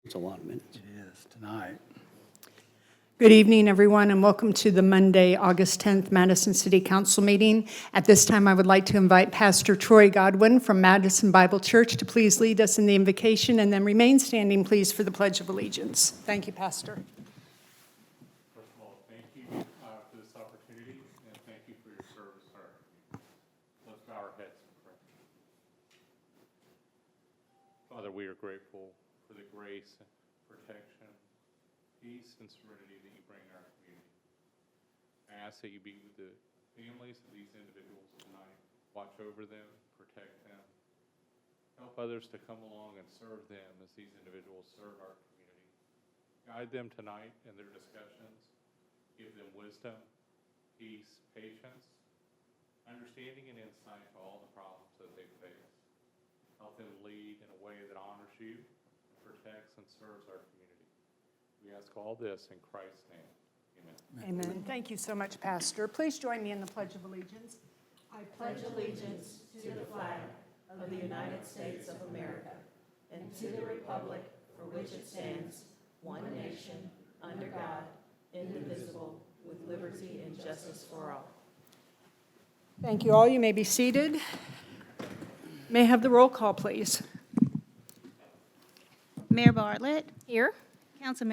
It's a lot of minutes. It is tonight. Good evening, everyone, and welcome to the Monday, August 10th Madison City Council meeting. At this time, I would like to invite Pastor Troy Godwin from Madison Bible Church to please lead us in the invocation, and then remain standing, please, for the Pledge of Allegiance. Thank you, Pastor. First of all, thank you for this opportunity, and thank you for your service, sir. Let's bow our heads in prayer. Father, we are grateful for the grace, protection, peace, and serenity that you bring in our community. I ask that you be with the families of these individuals tonight. Watch over them, protect them. Help others to come along and serve them as these individuals serve our community. Guide them tonight in their discussions. Give them wisdom, peace, patience, understanding, and insight to all the problems that they face. Help them lead in a way that honors you, protects, and serves our community. We ask all this in Christ's name. Amen. Amen. Thank you so much, Pastor. Please join me in the Pledge of Allegiance. I pledge allegiance to the flag of the United States of America and to the republic for which it stands, one nation, under God, indivisible, with liberty and justice for all. Thank you all. You may be seated. May I have the roll call, please? Mayor Bartlett. Here. Council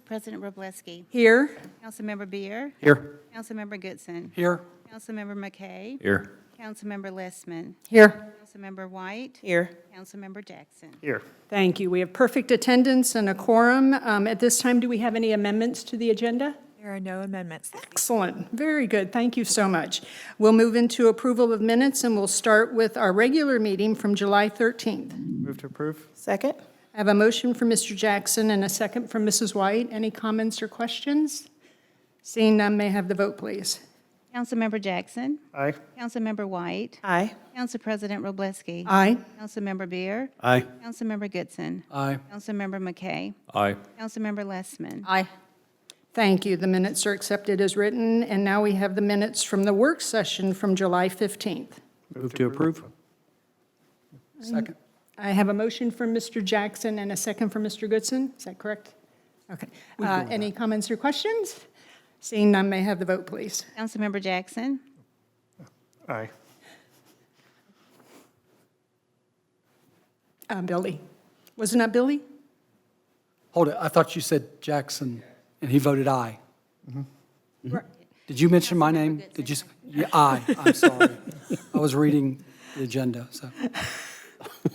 President Wroblewski. Here. Councilmember Bier. Here. Councilmember Goodson. Here. Councilmember McKay. Here. Councilmember Lessmann. Here. Councilmember White. Here. Councilmember Jackson. Here. Thank you. We have perfect attendance and a quorum. At this time, do we have any amendments to the agenda? There are no amendments. Excellent. Very good. Thank you so much. We'll move into approval of minutes, and we'll start with our regular meeting from July 13th. Move to approve. Second. I have a motion from Mr. Jackson and a second from Mrs. White. Any comments or questions? Seeing none, may I have the vote, please? Councilmember Jackson. Aye. Councilmember White. Aye. Council President Wroblewski. Aye. Councilmember Bier. Aye. Councilmember Goodson. Aye. Councilmember McKay. Aye. Councilmember Lessmann. Aye. Thank you. The minutes are accepted as written, and now we have the minutes from the work session from July 15th. Move to approve. Second. I have a motion from Mr. Jackson and a second from Mr. Goodson. Is that correct? Okay. Any comments or questions? Seeing none, may I have the vote, please? Councilmember Jackson. Aye. Billie. Was it not Billie? Hold it, I thought you said Jackson, and he voted aye. Right. Did you mention my name? Did you? Yeah, aye, I'm sorry. I was reading the agenda, so.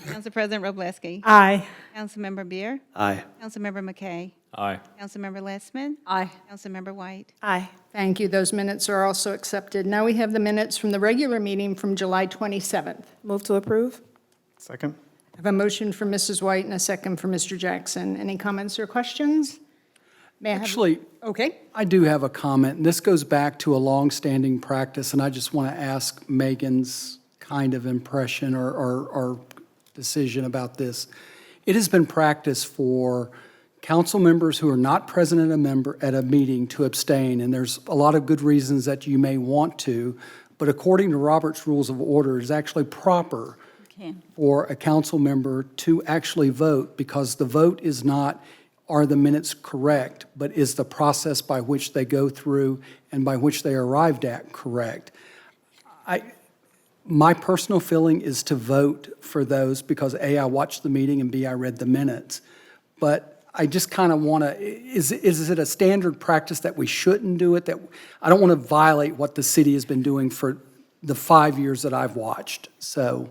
Council President Wroblewski. Aye. Councilmember Bier. Aye. Councilmember McKay. Aye. Councilmember Lessmann. Aye. Councilmember White. Aye. Thank you. Those minutes are also accepted. Now we have the minutes from the regular meeting from July 27th. Move to approve. Second. I have a motion from Mrs. White and a second from Mr. Jackson. Any comments or questions? May I have? Actually, Okay. I do have a comment, and this goes back to a long-standing practice, and I just want to ask Megan's kind of impression or decision about this. It has been practiced for council members who are not present at a meeting to abstain, and there's a lot of good reasons that you may want to, but according to Robert's Rules of Order, it's actually proper for a council member to actually vote, because the vote is not, are the minutes correct, but is the process by which they go through and by which they arrived at correct. My personal feeling is to vote for those because A, I watched the meeting, and B, I read the minutes. But I just kind of want to, is it a standard practice that we shouldn't do it? That I don't want to violate what the city has been doing for the 5 years that I've watched, so.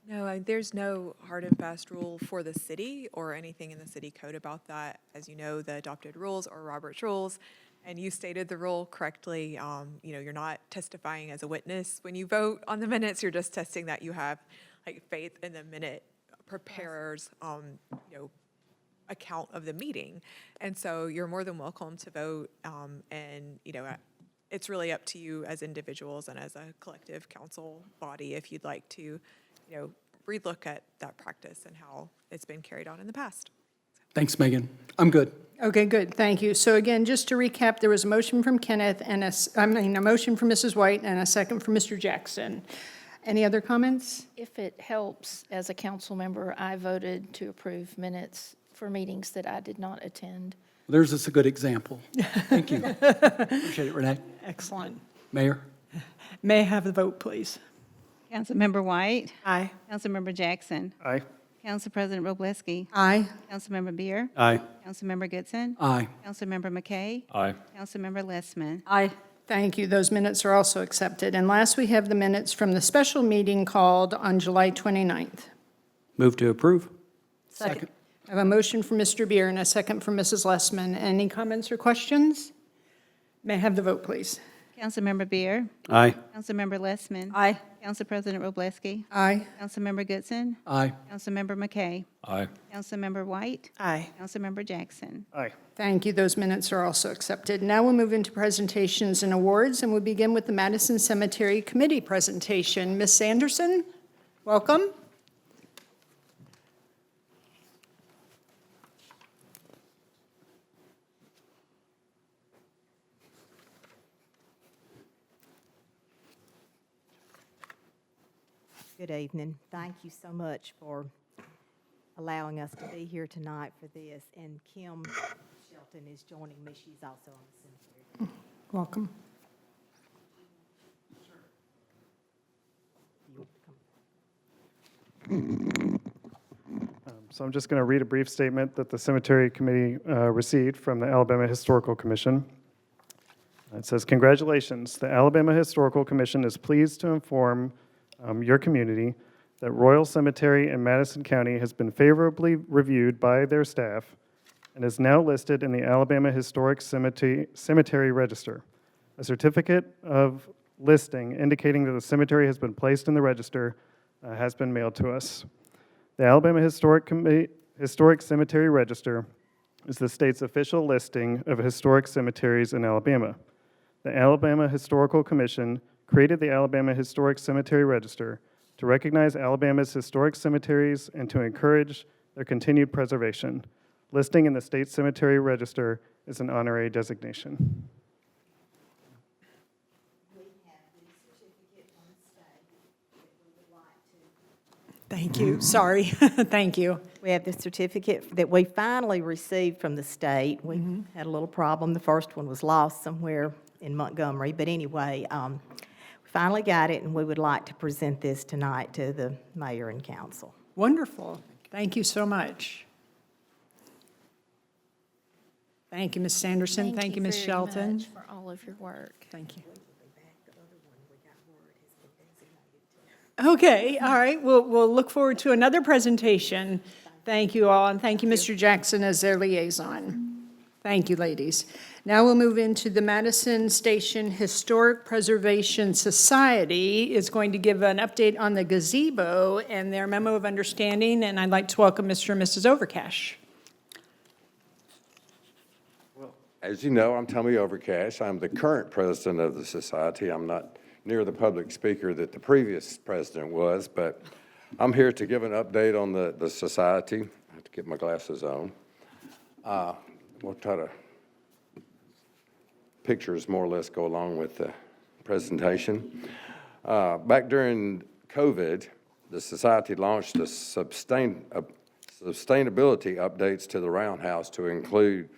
No, there's no hard and fast rule for the city or anything in the city code about that. As you know, the adopted rules are Robert's rules, and you stated the rule correctly. You're not testifying as a witness when you vote on the minutes. You're just testing that you have faith in the minute preparer's account of the meeting. And so you're more than welcome to vote, and it's really up to you as individuals and as a collective council body if you'd like to relook at that practice and how it's been carried on in the past. Thanks, Megan. I'm good. Okay, good. Thank you. So again, just to recap, there was a motion from Kenneth and a motion from Mrs. White and a second from Mr. Jackson. Any other comments? If it helps, as a council member, I voted to approve minutes for meetings that I did not attend. There's just a good example. Thank you. Appreciate it, Ranae. Excellent. Mayor? May I have the vote, please? Councilmember White. Aye. Councilmember Jackson. Aye. Council President Wroblewski. Aye. Councilmember Bier. Aye. Councilmember Goodson. Aye. Councilmember McKay. Aye. Councilmember Lessmann. Aye. Thank you. Those minutes are also accepted. And last, we have the minutes from the special meeting called on July 29th. Move to approve. Second. I have a motion from Mr. Bier and a second from Mrs. Lessmann. Any comments or questions? May I have the vote, please? Councilmember Bier. Aye. Councilmember Lessmann. Aye. Council President Wroblewski. Aye. Councilmember Goodson. Aye. Councilmember McKay. Aye. Councilmember White. Aye. Councilmember Jackson. Aye. Thank you. Those minutes are also accepted. Now we'll move into presentations and awards, and we'll begin with the Madison Cemetery Committee presentation. Ms. Sanderson, welcome. Good evening. Thank you so much for allowing us to be here tonight for this. And Kim Shelton is joining me. She's also on the cemetery. Welcome. So I'm just going to read a brief statement that the Cemetery Committee received from the Alabama Historical Commission. It says, "Congratulations. The Alabama Historical Commission is pleased to inform your community that Royal Cemetery in Madison County has been favorably reviewed by their staff and is now listed in the Alabama Historic Cemetery Register. A certificate of listing indicating that the cemetery has been placed in the register has been mailed to us. The Alabama Historic Cemetery Register is the state's official listing of historic cemeteries in Alabama. The Alabama Historical Commission created the Alabama Historic Cemetery Register to recognize Alabama's historic cemeteries and to encourage their continued preservation. Listing in the State Cemetery Register is an honorary designation." We have the certificate from the state that we would like to. Thank you. Sorry. Thank you. We have the certificate that we finally received from the state. We had a little problem. The first one was lost somewhere in Montgomery. But anyway, we finally got it, and we would like to present this tonight to the mayor and council. Wonderful. Thank you so much. Thank you, Ms. Sanderson. Thank you, Ms. very Shelton. much for all of your work. Thank you. Okay, all right. We'll look forward to another presentation. Thank you all, and thank you, Mr. Jackson, as their liaison. Thank you, ladies. Now we'll move into the Madison Station Historic Preservation Society is going to give an update on the gazebo and their memo of understanding, and I'd like to welcome Mr. and Mrs. Overcash. As you know, I'm Tommy Overcash. I'm the current president of the society. I'm not near the public speaker that the previous president was, but I'm here to give an update on the society. I have to get my glasses on. We'll try to, pictures more or less go along with the presentation. Back during COVID, the society launched the sustainability updates to the Roundhouse to include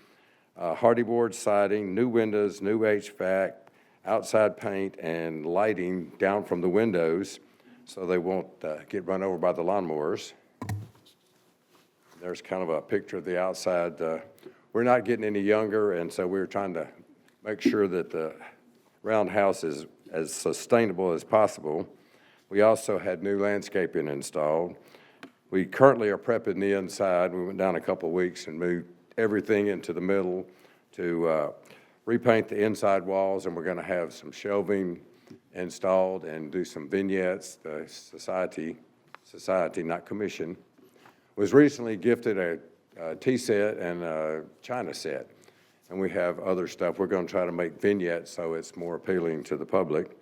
hardy board siding, new windows, new HVAC, outside paint, and lighting down from the windows so they won't get run over by the lawnmowers. There's kind of a picture of the outside. We're not getting any younger, and so we're trying to make sure that the Roundhouse is as sustainable as possible. We also had new landscaping installed. We currently are prepping the inside. We went down a couple of weeks and moved everything into the middle to repaint the inside walls, and we're going to have some shelving installed and do some vignettes. The society, not commission, was recently gifted a tea set and a china set, and we have other stuff. We're going to try to make vignettes so it's more appealing to the public.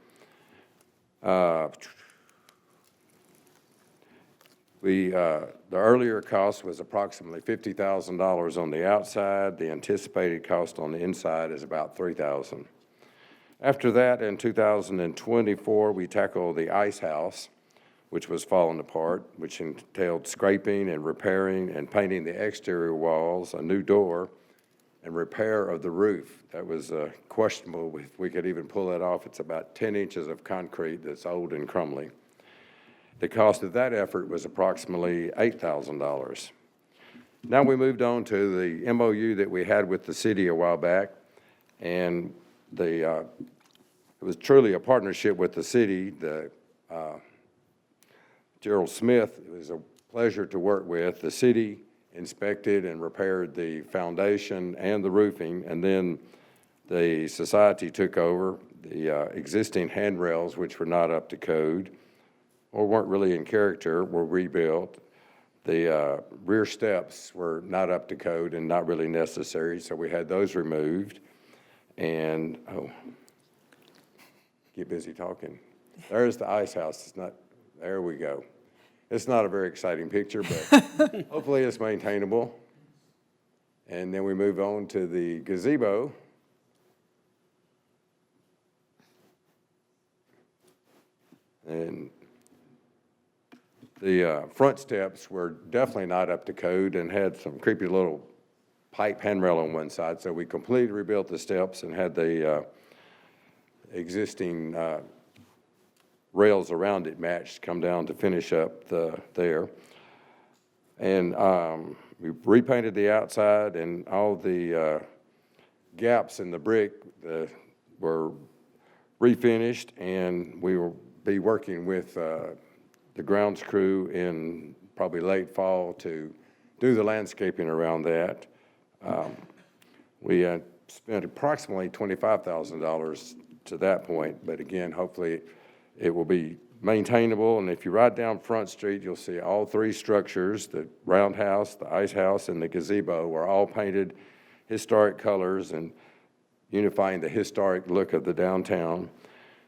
The earlier cost was approximately $50,000 on the outside. The anticipated cost on the inside is about $3,000. After that, in 2024, we tackled the ice house. which was falling apart, which entailed scraping and repairing and painting the exterior walls, a new door, and repair of the roof. That was questionable if we could even pull that off. It's about 10 inches of concrete that's old and crumbly. The cost of that effort was approximately $8,000. Now we moved on to the MOU that we had with the city a while back, and it was truly a partnership with the city. Gerald Smith, it was a pleasure to work with. The city inspected and repaired the foundation and the roofing, and then the society took over. The existing handrails, which were not up to code or weren't really in character, were rebuilt. The rear steps were not up to code and not really necessary, so we had those removed. And, get busy talking. There's the ice house. It's not, there we go. It's not a very exciting picture, but hopefully it's maintainable. And then we move on to the gazebo. And the front steps were definitely not up to code and had some creepy little pipe handrail on one side. So we completely rebuilt the steps and had the existing rails around it matched, come down to finish up there. And we repainted the outside, and all the gaps in the brick were refinished, and we will be working with the grounds crew in probably late fall to do the landscaping around that. We spent approximately $25,000 to that point, but again, hopefully it will be maintainable. And if you ride down Front Street, you'll see all three structures, the Roundhouse, the Ice House, and the gazebo, were all painted historic colors and unifying the historic look of the downtown.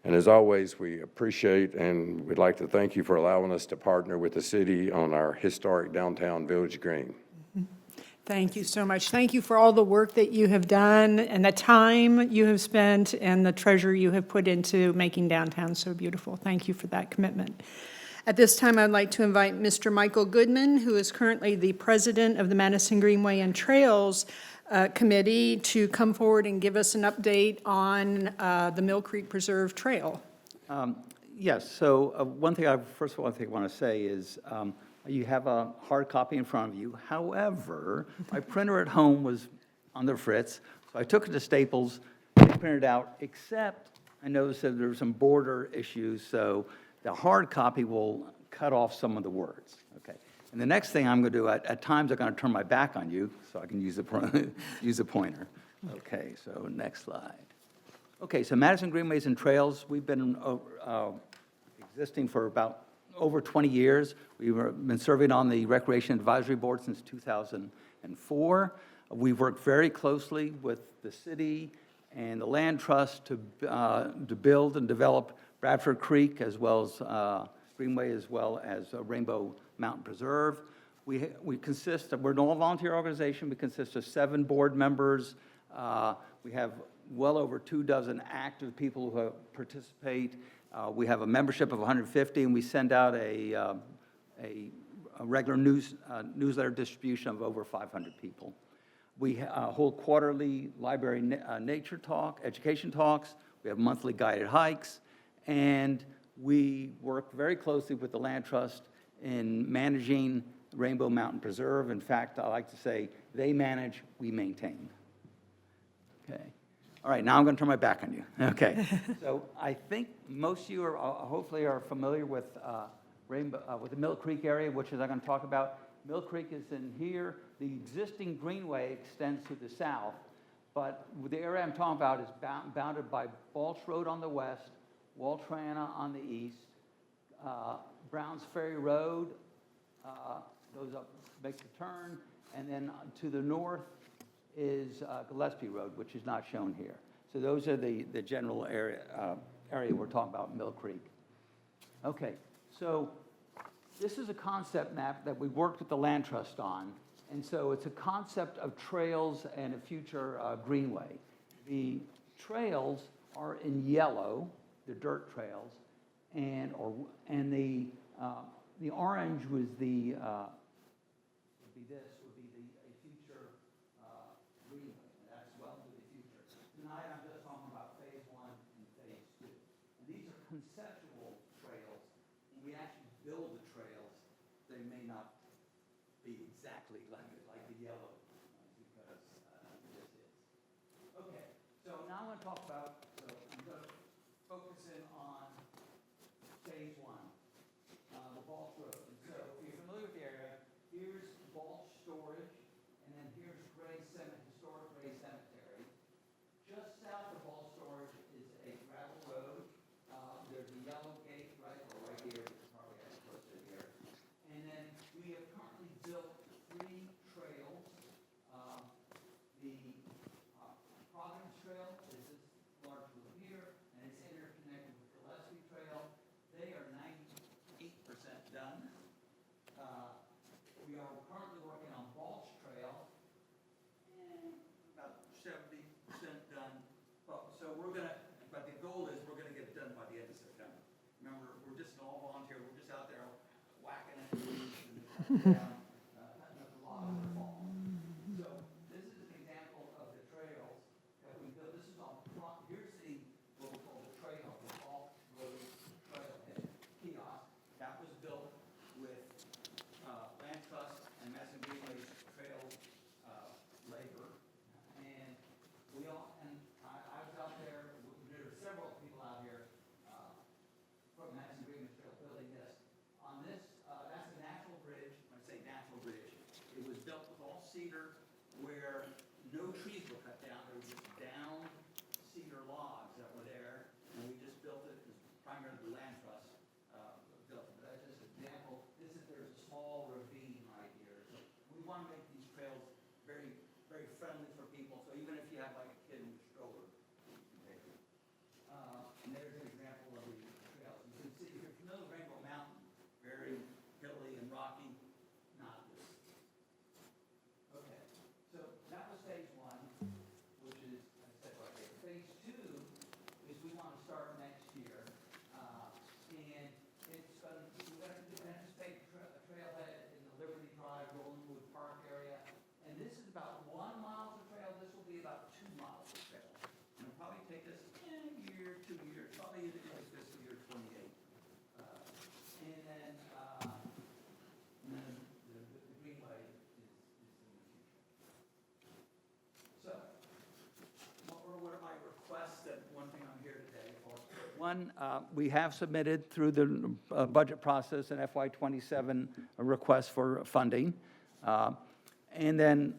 And as always, we appreciate and we'd like to thank you for allowing us to partner with the city on our historic downtown Village Green. Thank you so much. Thank you for all the work that you have done and the time you have spent and the treasure you have put into making downtown so beautiful. Thank you for that commitment. At this time, I'd like to invite Mr. Michael Goodman, who is currently the president of the Madison Greenway and Trails Committee, to come forward and give us an update on the Mill Creek Preserve Trail. Yes, so one thing I want to say is you have a hard copy in front of you. However, my printer at home was on the fritz, so I took it to Staples, they printed out, except I noticed that there were some border issues, so the hard copy will cut off some of the words, okay? And the next thing I'm going to do, at times I'm going to turn my back on you so I can use a pointer. Okay, so next slide. Okay, so Madison Greenways and Trails, we've been existing for about over 20 years. We've been serving on the Recreation Advisory Board since 2004. We've worked very closely with the city and the Land Trust to build and develop Bradford Creek, as well as Greenway, as well as Rainbow Mountain Preserve. We consist of, we're an all-volunteer organization. We consist of 7 board members. We have well over 24 active people who participate. We have a membership of 150, and we send out a regular newsletter distribution of over 500 people. We hold quarterly library nature talk, education talks. We have monthly guided hikes, and we work very closely with the Land Trust in managing Rainbow Mountain Preserve. In fact, I like to say they manage, we maintain. Okay. All right, now I'm going to turn my back on you. Okay. So I think most of you are hopefully are familiar with with the Mill Creek area, which is I'm going to talk about. Mill Creek is in here. The existing greenway extends to the south, but the area I'm talking about is bounded by Balch Road on the west, Waltrana on the east, Browns Ferry Road goes up, makes a turn, and then to the north is Gillespie Road, which is not shown here. So those are the general area we're talking about, Mill Creek. Okay, so this is a concept map that we worked with the Land Trust on, and so it's a concept of trails and a future greenway. The trails are in yellow, the dirt trails, and the The orange was the, would be this, would be a future greenway, and that's well into the future. Tonight, I'm just talking about phase 1 and phase 2. And these are conceptual trails. When we actually build the trails, they may not be exactly like the yellow, because this is. Okay, so now I'm going to talk about, so I'm going to focus in on phase 1. The Balch Road. And so if you're familiar with the area, here's Balch Storage, and then here's Gray Cemetery, historic Gray Cemetery. Just south of Balch Storage is a gravel road. There's a yellow gate right here, probably as close to here. And then we have currently built 3 trails. The Providence Trail is this large blue here, and it's interconnected with the Gillespie Trail. They are 98% done. We are currently working on Balch Trail, and about 70% done. Well, so we're gonna, but the goal is we're gonna get it done by the end of September. Remember, we're just all volunteer, we're just out there whacking it, and down, cutting up the log in the fall. So this is an example of the trails that we built. This is on, here's the, what we call the trail, the Balch Road Trailhead kiosk. That was built with Land Trust and Madison Greenways and Trails labor. And we all, and I was out there, there were several people out here from Madison Greenways Trail building this. On this, that's a natural bridge. When I say natural bridge, it was built with all cedar where no trees were cut down. There were just down cedar logs that were there. And we just built it, it was primarily the Land Trust built it. But that's just an example. There's a small ravine right here. So we want to make these trails very, very friendly for people. So even if you have like a kid in a stroller, you can take it. And there's an example of the trails. You can see, if you're familiar with Rainbow Mountain, very hilly and rocky, not this. Okay, so that was phase 1, which is, I said right here. Phase 2 is we want to start next year. And it's going to, we're going to anticipate a trailhead in the Liberty Drive, Rolandwood Park area. And this is about 1 mile of trail. This will be about 2 miles of trail. And it'll probably take us a year, 2 years, probably into fiscal year 28. And then the greenway is in the future. So, what are my requests? That one thing I'm here today for. One, we have submitted through the budget process an FY27 request for funding. And then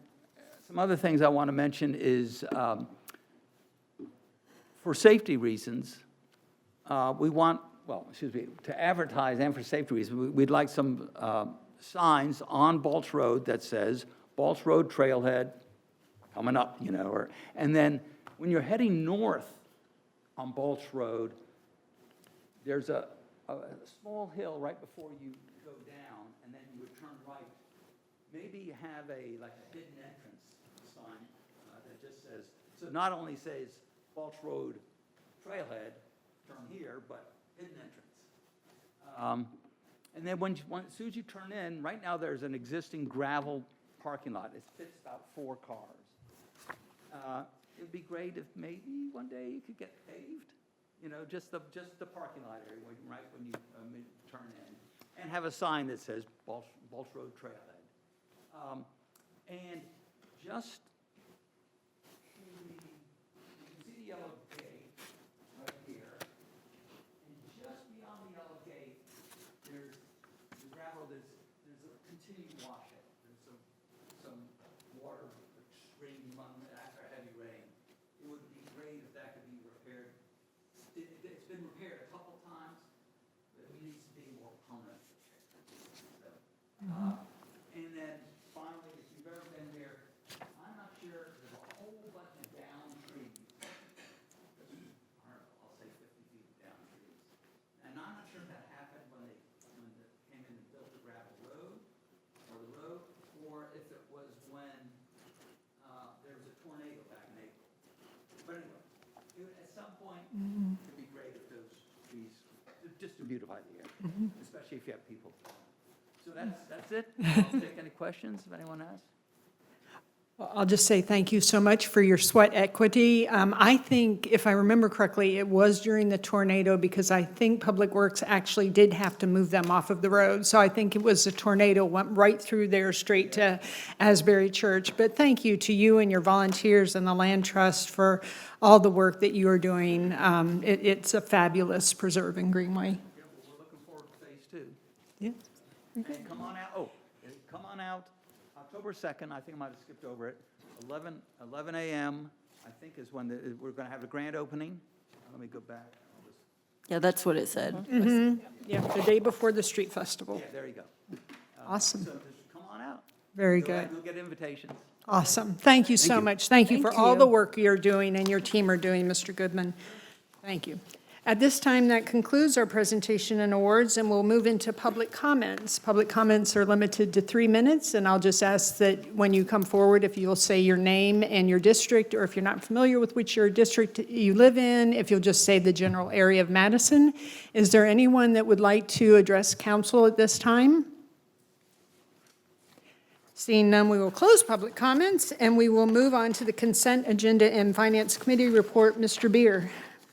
some other things I want to mention is for safety reasons, we want, to advertise and for safety reasons, we'd like some signs on Balch Road that says Balch Road Trailhead coming up, and then when you're heading north on Balch Road, there's a small hill right before you go down, and then you would turn right. Maybe have a hidden entrance sign that just says, so not only says Balch Road Trailhead, turn here, but hidden entrance. And then as soon as you turn in, right now there's an existing gravel parking lot. It fits about 4 cars. It'd be great if maybe one day you could get paved, just the parking lot area, right when you turn in, and have a sign that says Balch Road Trailhead. And just you can see the yellow gate right here, and just beyond the yellow gate, there's the gravel. There's a continued washout. There's some water stream after heavy rain. It would be great if that could be repaired. It's been repaired a couple times, but it needs to be more permanent. So, and then finally, if you've ever been there, I'm not sure, there's a whole bunch of down trees. I'll say 50 feet of down trees. And I'm not sure if that happened when they came in and built the gravel road, or if it was when there was a tornado back in April. But anyway, at some point, it'd be great if those trees, just to beautify the area, especially if you have people. So that's it. I'll take any questions if anyone has. Well, I'll just say thank you so much for your sweat equity. I think, if I remember correctly, it was during the tornado because I think Public Works actually did have to move them off of the road. So I think it was a tornado went right through there straight to Asbury Church. But thank you to you and your volunteers and the Land Trust for all the work that you are doing. It's a fabulous preserving Greenway. Yeah, well, we're looking forward to phase 2. Yeah. And come on out, come on out, October 2nd, I think I might have skipped over it, 11 a.m., I think is when we're going to have a grand opening. Let me go back. Yeah, that's what it said. Yeah, the day before the street festival. Yeah, there you go. Awesome. So just come on out. Very You'll good. You'll get invitations. Awesome. Thank you so much. Thank you for all you. the work you're doing and your team are doing, Mr. Goodman. Thank you. At this time, that concludes our presentation and awards, and we'll move into public comments. Public comments are limited to 3 minutes, and I'll just ask that when you come forward, if you'll say your name and your district, or if you're not familiar with which your district you live in, if you'll just say the general area of Madison. Is there anyone that would like to address council at this time? Seeing none, we will close public comments, and we will move on to the consent agenda and Finance Committee report. Mr. Bier.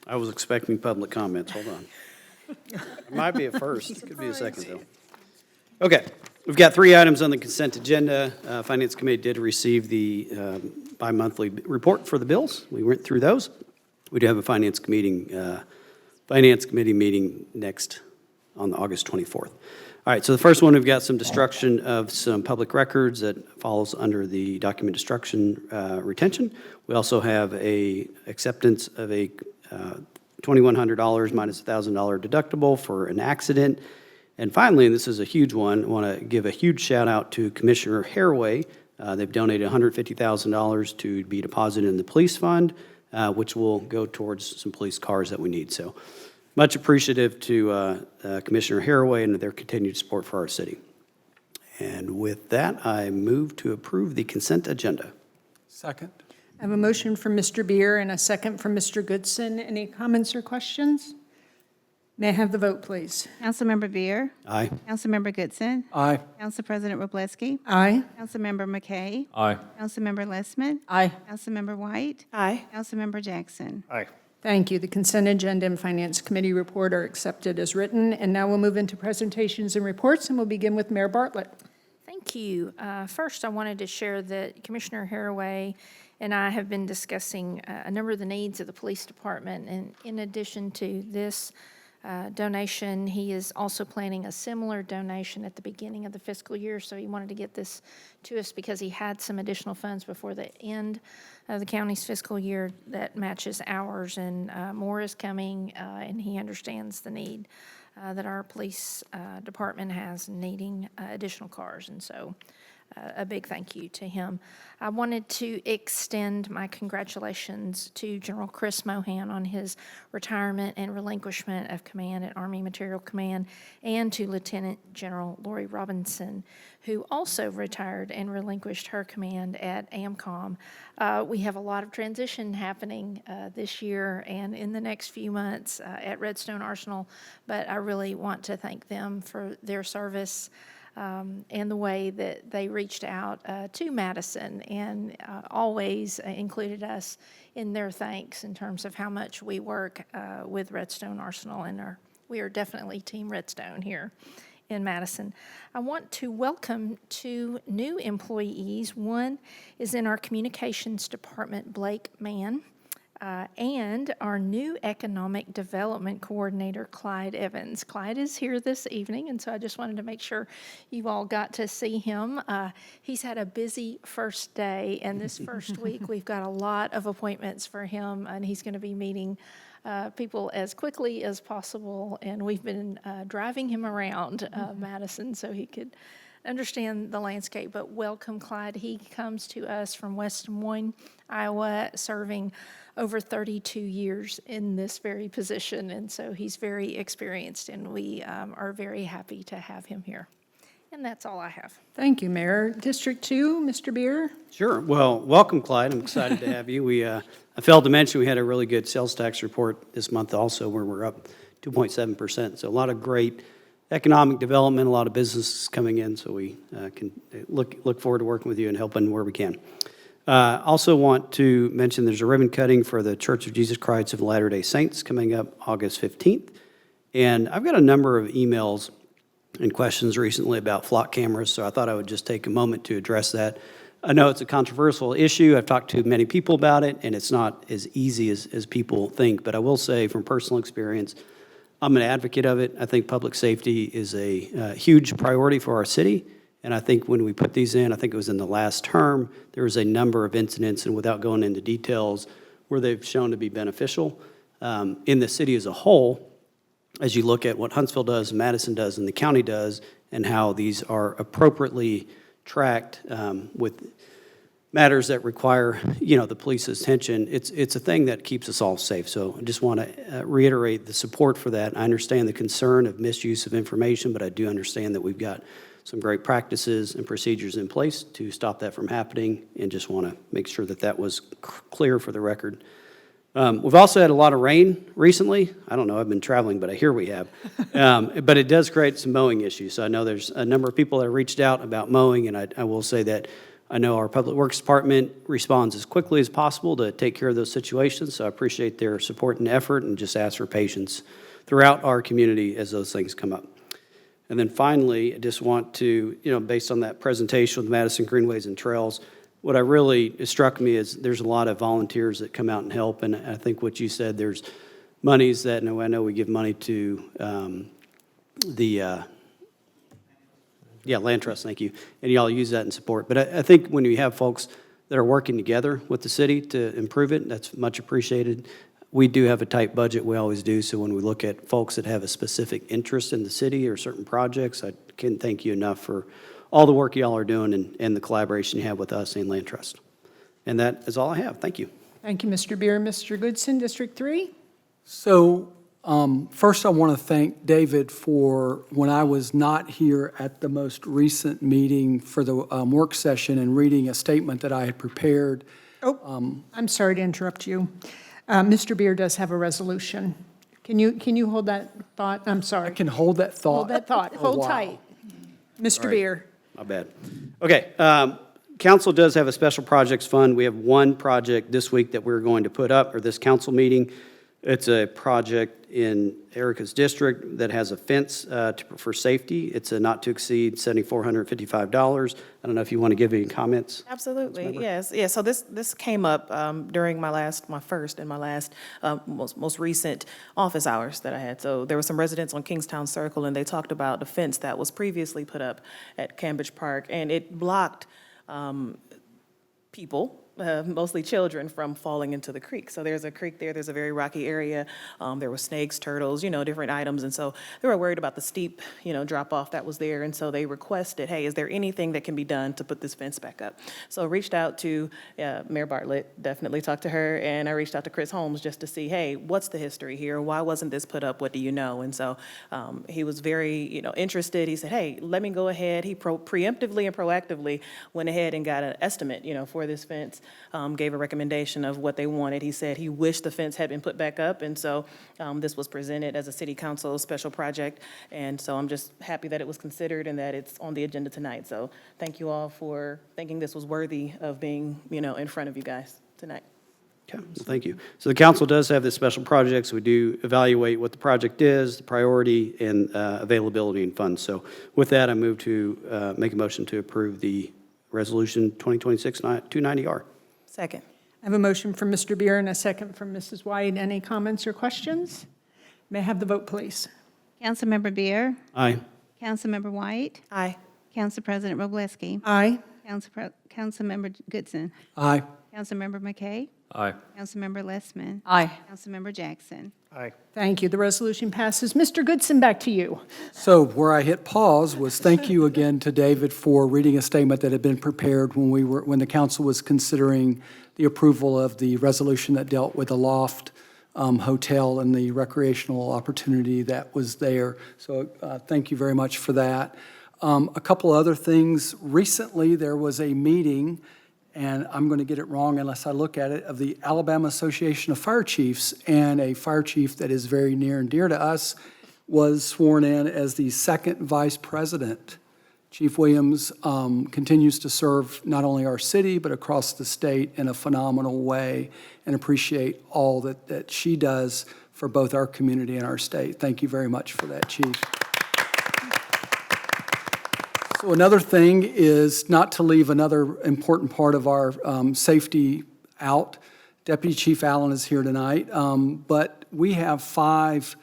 I was expecting public comments, hold on. It might be a first, it could be a second, though. Okay, we've got 3 items on the consent agenda. Finance Committee did receive the bi-monthly report for the bills. We went through those. We do have a Finance Committee meeting next on August 24th. All right, so the first one, we've got some destruction of some public records that falls under the document destruction retention. We also have a acceptance of a $2,100 minus $1,000 deductible for an accident. And finally, and this is a huge one, I want to give a huge shout out to Commissioner Haraway. They've donated $150,000 to be deposited in the police fund, which will go towards some police cars that we need. So much appreciative to Commissioner Haraway and their continued support for our city. And with that, I move to approve the consent agenda. Second. I have a motion from Mr. Bier and a second from Mr. Goodson. Any comments or questions? May I have the vote, please? Councilmember Bier. Aye. Councilmember Goodson. Aye. Council President Wroblewski. Aye. Councilmember McKay. Aye. Councilmember Lessmann. Aye. Councilmember White. Aye. Councilmember Jackson. Aye. Thank you. The consent agenda and Finance Committee report are accepted as written. And now we'll move into presentations and reports, and we'll begin with Mayor Bartlett. Thank you. First, I wanted to share that Commissioner Haraway and I have been discussing a number of the needs of the police department. And in addition to this donation, he is also planning a similar donation at the beginning of the fiscal year. So he wanted to get this to us because he had some additional funds before the end of the county's fiscal year that matches ours. And more is coming, and he understands the need that our police department has needing additional cars. And so a big thank you to him. I wanted to extend my congratulations to General Chris Mohan on his retirement and relinquishment of command at Army Material Command, and to Lieutenant General Lori Robinson, who also retired and relinquished her command at AMCOM. We have a lot of transition happening this year and in the next few months at Redstone Arsenal, but I really want to thank them for their service and the way that they reached out to Madison and always included us in their thanks in terms of how much we work with Redstone Arsenal, and we are definitely Team Redstone here in Madison. I want to welcome 2 new employees. One is in our communications department, Blake Mann, and our new economic development coordinator, Clyde Evans. Clyde is here this evening, and so I just wanted to make sure you all got to see him. He's had a busy first day, and this first week we've got a lot of appointments for him, and he's going to be meeting people as quickly as possible, and we've been driving him around Madison so he could understand the landscape. But welcome, Clyde. He comes to us from West Des Moines, Iowa, serving over 32 years in this very position, and so he's very experienced, and we are very happy to have him here. And that's all I have. Thank you, Mayor. District 2, Mr. Bier. Sure. Well, welcome, Clyde. I'm excited to have you. I failed to mention we had a really good sales tax report this month also, where we're up 2.7%. So a lot of great economic development, a lot of businesses coming in, so we can look forward to working with you and helping where we can. Also want to mention there's a ribbon cutting for the Church of Jesus Christ of Latter-day Saints coming up August 15th. And I've got a number of emails and questions recently about flock cameras, so I thought I would just take a moment to address that. I know it's a controversial issue. I've talked to many people about it, and it's not as easy as people think. But I will say from personal experience, I'm an advocate of it. I think public safety is a huge priority for our city. And I think when we put these in, I think it was in the last term, there was a number of incidents, and without going into details, where they've shown to be beneficial. In the city as a whole, as you look at what Huntsville does, Madison does, and the county does, and how these are appropriately tracked with matters that require, the police's attention, it's a thing that keeps us all safe. So I just want to reiterate the support for that. I understand the concern of misuse of information, but I do understand that we've got some great practices and procedures in place to stop that from happening, and just want to make sure that that was clear for the record. We've also had a lot of rain recently. I don't know, I've been traveling, but I hear we have. But it does create some mowing issues. So I know there's a number of people that reached out about mowing, and I will say that I know our Public Works Department responds as quickly as possible to take care of those situations. So I appreciate their support and effort, and just ask for patience throughout our community as those things come up. And then finally, I just want to, based on that presentation with Madison Greenways and Trails, what it struck me is there's a lot of volunteers that come out and help. And I think what you said, there's monies that, I know we give money to Land Trust, thank you. And y'all use that in support. But I think when you have folks that are working together with the city to improve it, that's much appreciated. We do have a tight budget, we always do, so when we look at folks that have a specific interest in the city or certain projects, I can't thank you enough for all the work y'all are doing and the collaboration you have with us and Land Trust. And that is all I have. Thank you. Thank you, Mr. Bier. Mr. Goodson, District 3? So first I want to thank David for when I was not here at the most recent meeting for the work session and reading a statement that I had prepared. I'm sorry to interrupt you. Mr. Bier does have a resolution. Can you hold that thought? I'm sorry. I can hold that thought. Hold that thought. Oh, Hold wow. tight. Mr. All right. Bier. My bad. Okay, council does have a special projects fund. We have one project this week that we're going to put up, or this council meeting. It's a project in Erica's district that has a fence for safety. It's a not to exceed $7,455. I don't know if you want to give any comments. Absolutely, yes. Yeah, so this came up during my first and most recent office hours that I had. So there were some residents on Kingstown Circle, and they talked about the fence that was previously put up at Cambridge Park, and it blocked people, mostly children, from falling into the creek. So there's a creek there, there's a very rocky area. There were snakes, turtles, different items. And so they were worried about the steep, drop off that was there. And so they requested, hey, is there anything that can be done to put this fence back up? So I reached out to Mayor Bartlett, definitely talked to her. And I reached out to Chris Holmes just to see, hey, what's the history here? Why wasn't this put up? What do you know? And so he was very, interested. He said, hey, let me go ahead. He preemptively and proactively went ahead and got an estimate, for this fence. Gave a recommendation of what they wanted. He said he wished the fence had been put back up, and so this was presented as a city council special project, and so I'm just happy that it was considered and that it's on the agenda tonight. So thank you all for thinking this was worthy of being, in front of you guys tonight. Okay, well, thank you. So the council does have this special projects. We do evaluate what the project is, the priority, and availability and funds. So with that, I move to make a motion to approve the resolution 2026-290R. Second. I have a motion from Mr. Bier and a second from Mrs. White. Any comments or questions? May I have the vote, please? Councilmember Bier. Aye. Councilmember White. Aye. Council President Wroblewski. Aye. Councilmember Goodson. Aye. Councilmember McKay. Aye. Councilmember Lessmann. Aye. Councilmember Jackson. Aye. Thank you. The resolution passes. Mr. Goodson, back to you. So where I hit pause was thank you again to David for reading a statement that had been prepared when the council was considering the approval of the resolution that dealt with the Loft Hotel and the recreational opportunity that was there. So thank you very much for that. A couple other things. Recently, there was a meeting and I'm going to get it wrong unless I look at it, of the Alabama Association of Fire Chiefs, and a fire chief that is very near and dear to us was sworn in as the second vice president. Chief Williams continues to serve not only our city, but across the state in a phenomenal way, and appreciate all that she does for both our community and our state. Thank you very much for that, Chief. So another thing is not to leave another important part of our safety out. Deputy Chief Allen is here tonight, but we have 5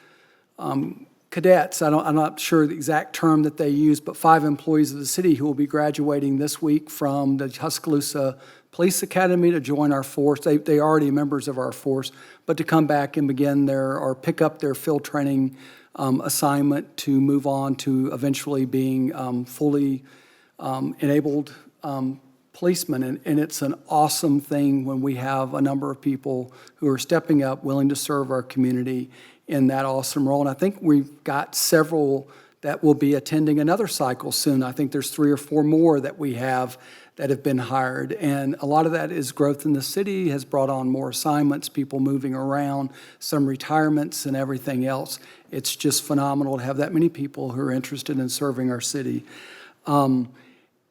cadets. I'm not sure the exact term that they use, but 5 employees of the city who will be graduating this week from the Tuscaloosa Police Academy to join our force. They are already members of our force, but to come back and begin or pick up their field training assignment to move on to eventually being fully enabled policemen. And it's an awesome thing when we have a number of people who are stepping up, willing to serve our community in that awesome role. And I think we've got several that will be attending another cycle soon. I think there's 3 or 4 more that we have that have been hired. And a lot of that is growth in the city, has brought on more assignments, people moving around, some retirements and everything else. It's just phenomenal to have that many people who are interested in serving our city. And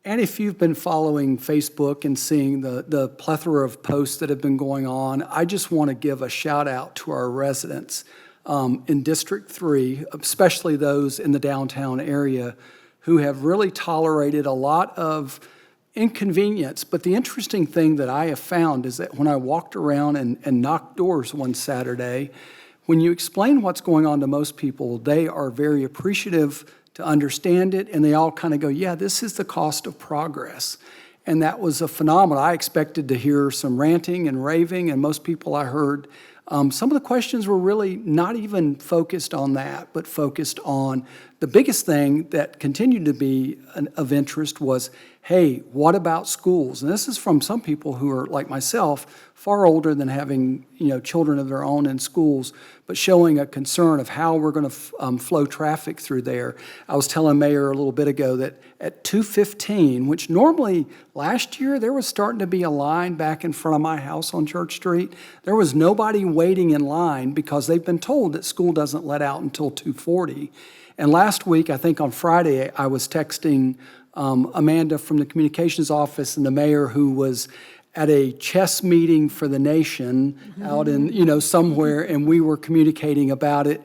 if you've been following Facebook and seeing the plethora of posts that have been going on, I just want to give a shout out to our residents in District 3, especially those in the downtown area, who have really tolerated a lot of inconvenience. But the interesting thing that I have found is that when I walked around and knocked doors one Saturday, when you explain what's going on to most people, they are very appreciative to understand it, and they all kind of go, yeah, this is the cost of progress. And that was a phenomenon. I expected to hear some ranting and raving, and most people I heard, some of the questions were really not even focused on that, but focused on the biggest thing that continued to be of interest was, hey, what about schools? And this is from some people who are, like myself, far older than having children of their own in schools, but showing a concern of how we're going to flow traffic through there. I was telling Mayor a little bit ago that at 2:15, which normally last year there was starting to be a line back in front of my house on Church Street. There was nobody waiting in line because they've been told that school doesn't let out until 2:40. And last week, I think on Friday, I was texting Amanda from the communications office and the mayor, who was at a chess meeting for the nation out in, somewhere, and we were communicating about it.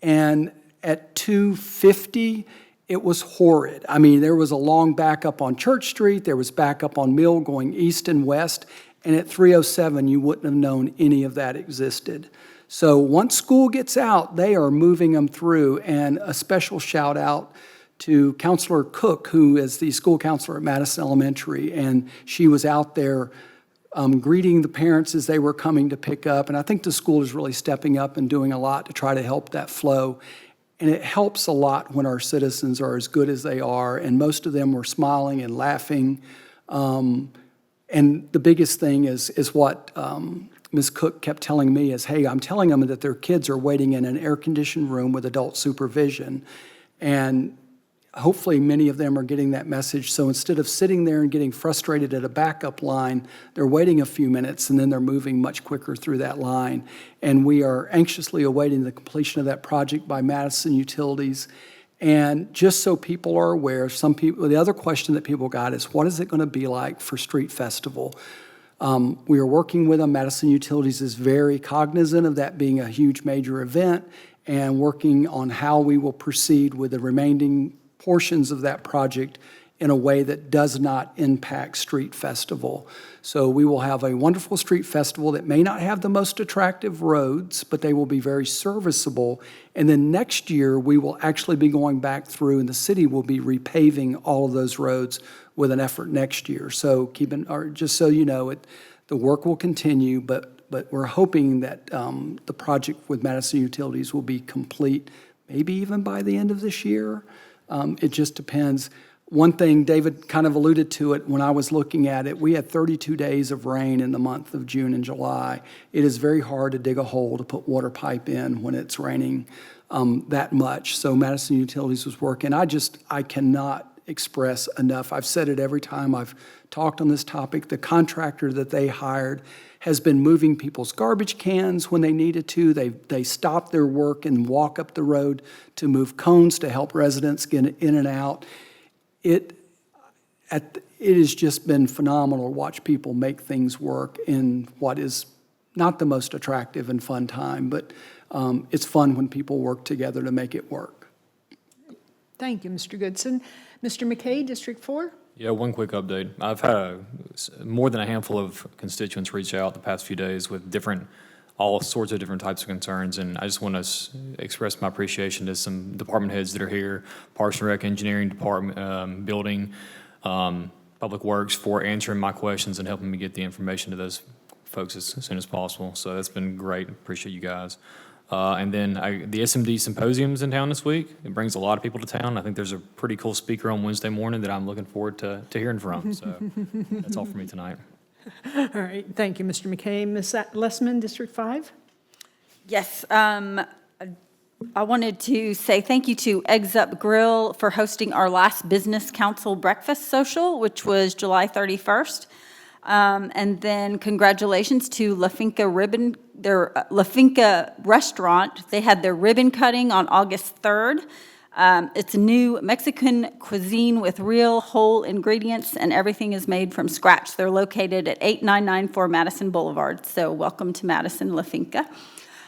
And at 2:50, it was horrid. I mean, there was a long backup on Church Street, there was backup on Mill going east and west, and at 3:07, you wouldn't have known any of that existed. So once school gets out, they are moving them through, and a special shout out to Counselor Cook, who is the school counselor at Madison Elementary, and she was out there greeting the parents as they were coming to pick up, and I think the school is really stepping up and doing a lot to try to help that flow. And it helps a lot when our citizens are as good as they are, and most of them were smiling and laughing. And the biggest thing is what Ms. Cook kept telling me is, hey, I'm telling them that their kids are waiting in an air-conditioned room with adult supervision. And hopefully many of them are getting that message. So instead of sitting there and getting frustrated at a backup line, they're waiting a few minutes and then they're moving much quicker through that line. And we are anxiously awaiting the completion of that project by Madison Utilities. And just so people are aware, the other question that people got is, what is it going to be like for Street Festival? We are working with them. Madison Utilities is very cognizant of that being a huge major event and working on how we will proceed with the remaining portions of that project in a way that does not impact Street Festival. So we will have a wonderful Street Festival that may not have the most attractive roads, but they will be very serviceable. And then next year, we will actually be going back through, and the city will be repaving all of those roads with an effort next year. So just so you know, the work will continue, but we're hoping that the project with Madison Utilities will be complete, maybe even by the end of this year. It just depends. One thing, David kind of alluded to it when I was looking at it, we had 32 days of rain in the month of June and July. It is very hard to dig a hole to put water pipe in when it's raining that much. So Madison Utilities was working. I cannot express enough. I've said it every time I've talked on this topic. The contractor that they hired has been moving people's garbage cans when they needed to. They stop their work and walk up the road to move cones to help residents get in and out. It has just been phenomenal to watch people make things work in what is not the most attractive and fun time, but it's fun when people work together to make it work. Thank you, Mr. Goodson. Mr. McKay, District 4? Yeah, one quick update. I've had more than a handful of constituents reach out the past few days with all sorts of different types of concerns, and I just want to express my appreciation to some department heads that are here, Parks and Rec, Engineering Department, Building, Public Works, for answering my questions and helping me get the information to those folks as soon as possible. So that's been great. Appreciate you guys. And then the SMD Symposium's in town this week. It brings a lot of people to town. I think there's a pretty cool speaker on Wednesday morning that I'm looking forward to hearing from. So that's all for me tonight. All right, thank you, Mr. McKay. Ms. Lessmann, District 5? Yes, I wanted to say thank you to Eggs Up Grill for hosting our last Business Council breakfast social, which was July 31st. And then congratulations to La Finca La Finca restaurant. They had their ribbon cutting on August 3rd. It's a new Mexican cuisine with real whole ingredients, and everything is made from scratch. They're located at 8994 Madison Boulevard. So welcome to Madison La Finca.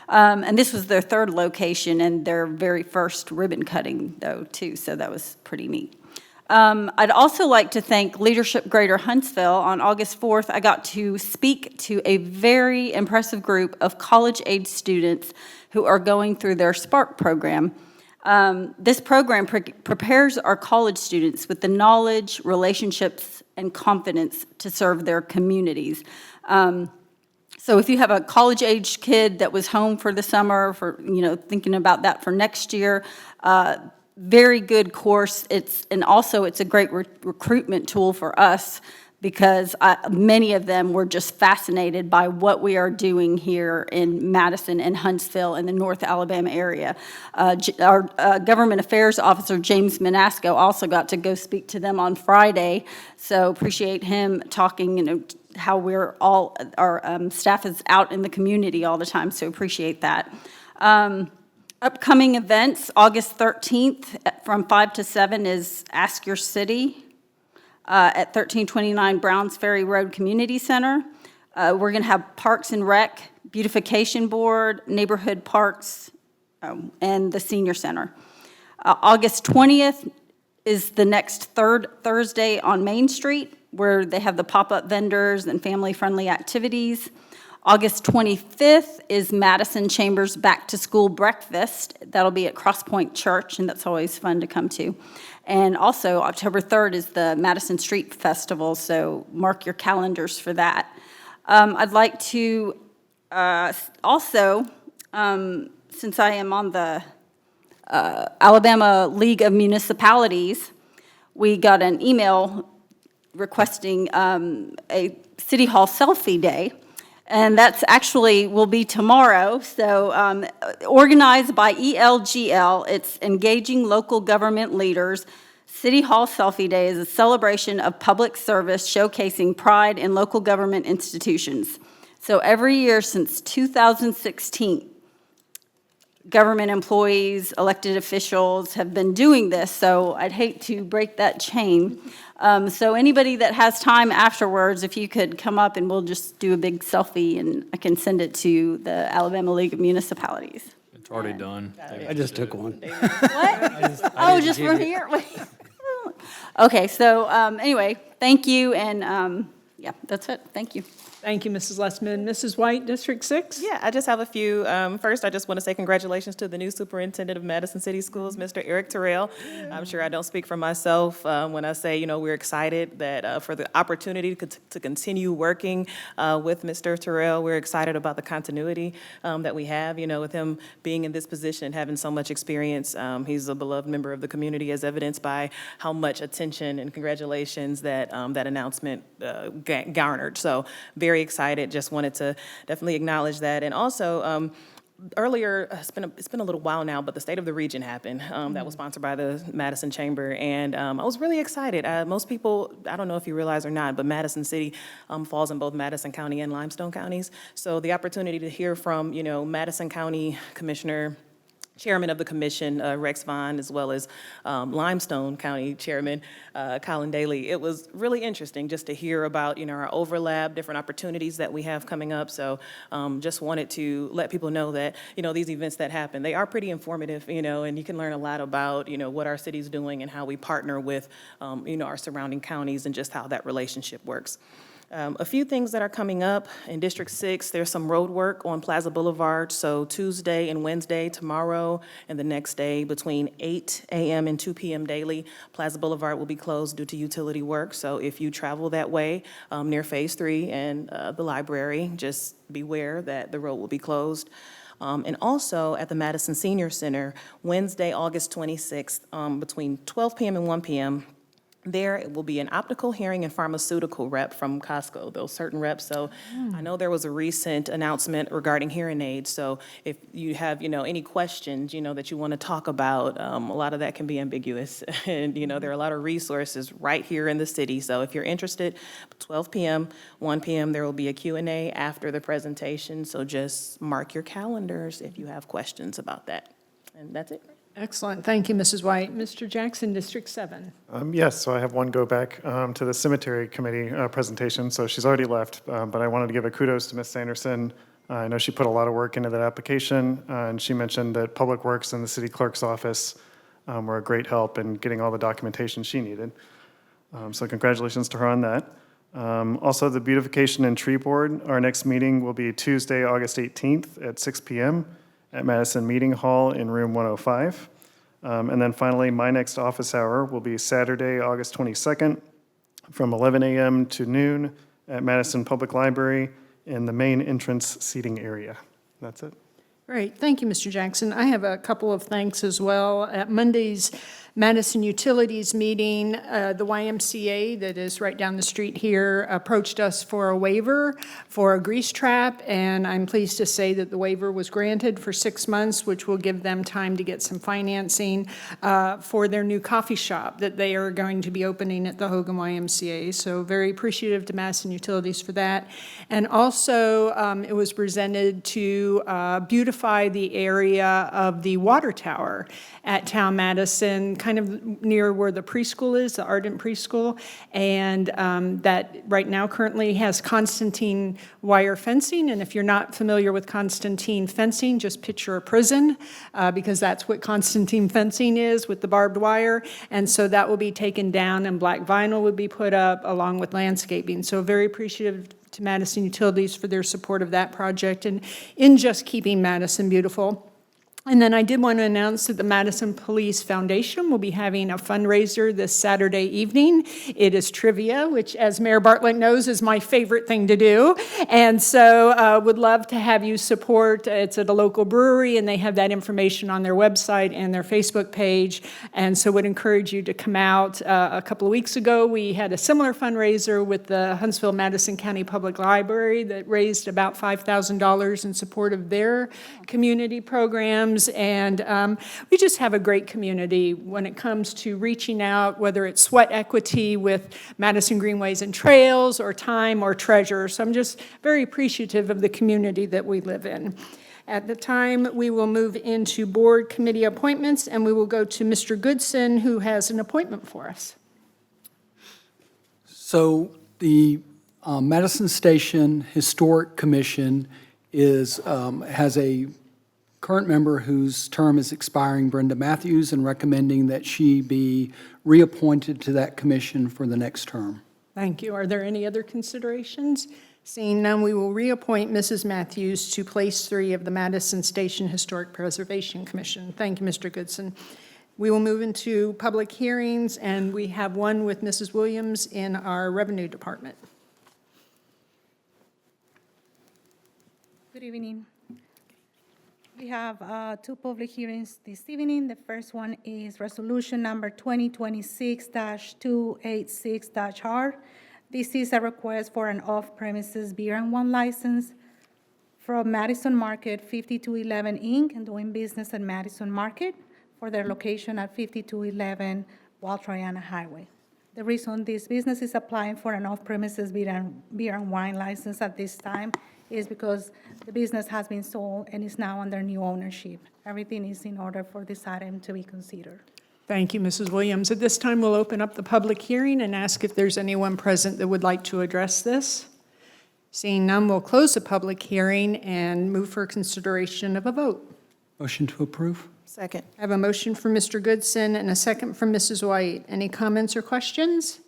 And this was their third location and their very first ribbon cutting, though, too. So that was pretty neat. I'd also like to thank Leadership Greater Huntsville. On August 4th, I got to speak to a very impressive group of college-age students who are going through their SPARK program. This program prepares our college students with the knowledge, relationships, and confidence to serve their communities. So if you have a college-age kid that was home for the summer, thinking about that for next year, very good course. It's a great recruitment tool for us because many of them were just fascinated by what we are doing here in Madison and Huntsville in the North Alabama area. Our government affairs officer, James Manasco, also got to go speak to them on Friday, so appreciate him talking, how our staff is out in the community all the time, so appreciate that. Upcoming events, August 13th from 5 to 7 is Ask Your City at 1329 Browns Ferry Road Community Center. We're going to have Parks and Rec, Beautification Board, Neighborhood Parks, and the Senior Center. August 20th is the next third Thursday on Main Street, where they have the pop-up vendors and family-friendly activities. August 25th is Madison Chambers Back to School Breakfast. That'll be at Cross Point Church, and that's always fun to come to. And also, October 3rd is the Madison Street Festival, so mark your calendars for that. I'd like to also, since I am on the Alabama League of Municipalities, we got an email requesting a City Hall selfie day. And that's will be tomorrow. So organized by ELGL, it's Engaging Local Government Leaders. City Hall Selfie Day is a celebration of public service showcasing pride in local government institutions. So every year since 2016, government employees, elected officials have been doing this, so I'd hate to break that chain. So anybody that has time afterwards, if you could come up and we'll just do a big selfie and I can send it to the Alabama League of Municipalities. It's already done. I just took one. What? Just from here? Okay, so anyway, thank you, and yeah, that's it. Thank you. Thank you, Mrs. Lessmann. Mrs. White, District 6? Yeah, I just have a few. First, I just want to say congratulations to the new superintendent of Madison City Schools, Mr. Eric Terrell. I'm sure I don't speak for myself when I say, we're excited that for the opportunity to continue working with Mr. Terrell. We're excited about the continuity that we have, with him being in this position and having so much experience. He's a beloved member of the community, as evidenced by how much attention and congratulations that that announcement garnered. So very excited. Just wanted to definitely acknowledge that. And also, earlier, it's been a little while now, but the State of the Region happened. That was sponsored by the Madison Chamber, and I was really excited. Most people, I don't know if you realize or not, but Madison City falls in both Madison County and Limestone counties. So the opportunity to hear from, Madison County Commissioner, Chairman of the Commission, Rex Vaughn, as well as Limestone County Chairman, Colin Daly. It was really interesting just to hear about, our overlap, different opportunities that we have coming up. So just wanted to let people know that, these events that happen, they are pretty informative, and you can learn a lot about, what our city's doing and how we partner with, our surrounding counties and just how that relationship works. A few things that are coming up in District 6, there's some road work on Plaza Boulevard, so Tuesday and Wednesday, tomorrow and the next day between 8 a.m. and 2 p.m. daily, Plaza Boulevard will be closed due to utility work. So if you travel that way near Phase 3 and the library, just beware that the road will be closed. And also at the Madison Senior Center, Wednesday, August 26th, between 12 p.m. and 1 p.m., there will be an optical, hearing, and pharmaceutical rep from Costco, those certain reps. So I know there was a recent announcement regarding hearing aids. So if you have, any questions, that you want to talk about, a lot of that can be ambiguous. And, there are a lot of resources right here in the city. So if you're interested, 12 p.m., 1 p.m., there will be a Q&A after the presentation. So just mark your calendars if you have questions about that. And that's it. Excellent. Thank you, Mrs. White. Mr. Jackson, District 7. Yes, so I have one go back to the Cemetery Committee presentation. So she's already left, but I wanted to give a kudos to Ms. Sanderson. I know she put a lot of work into that application, and she mentioned that Public Works and the City Clerk's office were a great help in getting all the documentation she needed. So congratulations to her on that. Also, the Beautification and Tree Board, our next meeting will be Tuesday, August 18th at 6 p.m. at Madison Meeting Hall in room 105. And then finally, my next office hour will be Saturday, August 22nd from 11 a.m. to noon at Madison Public Library in the main entrance seating area. That's it. Great. Thank you, Mr. Jackson. I have a couple of thanks as well. At Monday's Madison Utilities meeting, the YMCA that is right down the street here approached us for a waiver for a grease trap, and I'm pleased to say that the waiver was granted for 6 months, which will give them time to get some financing for their new coffee shop that they are going to be opening at the Hogan YMCA. So very appreciative to Madison Utilities for that. And also, it was presented to beautify the area of the water tower at Town Madison, kind of near where the preschool is, the Ardent Preschool, and that right now currently has Constantine wire fencing. And if you're not familiar with Constantine fencing, just picture a prison, because that's what Constantine fencing is with the barbed wire. And so that will be taken down and black vinyl would be put up along with landscaping. So very appreciative to Madison Utilities for their support of that project and in just keeping Madison beautiful. And then I did want to announce that the Madison Police Foundation will be having a fundraiser this Saturday evening. It is trivia, which, as Mayor Bartlett knows, is my favorite thing to do. And so would love to have you support. It's at a local brewery, and they have that information on their website and their Facebook page. And so would encourage you to come out. A couple of weeks ago, we had a similar fundraiser with the Huntsville-Madison County Public Library that raised about $5,000 in support of their community programs. And we just have a great community when it comes to reaching out, whether it's sweat equity with Madison Greenways and Trails or time or treasure. So I'm just very appreciative of the community that we live in. At the time, we will move into board committee appointments, and we will go to Mr. Goodson, who has an appointment for us. So the Madison Station Historic Commission has a current member whose term is expiring, Brenda Matthews, and recommending that she be reappointed to that commission for the next term. Thank you. Are there any other considerations? Seeing none, we will reappoint Mrs. Matthews to place 3 of the Madison Station Historic Preservation Commission. Thank you, Mr. Goodson. We will move into public hearings, and we have one with Mrs. Williams in our Revenue Department. Good evening. We have 2 public hearings this evening. The first one is resolution number 2026-286-R. This is a request for an off-premises beer and wine license from Madison Market 5211 Inc. and doing business at Madison Market for their location at 5211 Wall-Triana Highway. The reason this business is applying for an off-premises beer and wine license at this time is because the business has been sold and is now under new ownership. Everything is in order for this item to be considered. Thank you, Mrs. Williams. At this time, we'll open up the public hearing and ask if there's anyone present that would like to address this. Seeing none, we'll close the public hearing and move for consideration of a vote. Motion to approve? Second. I have a motion from Mr. Goodson and a second from Mrs. White. Any comments or questions?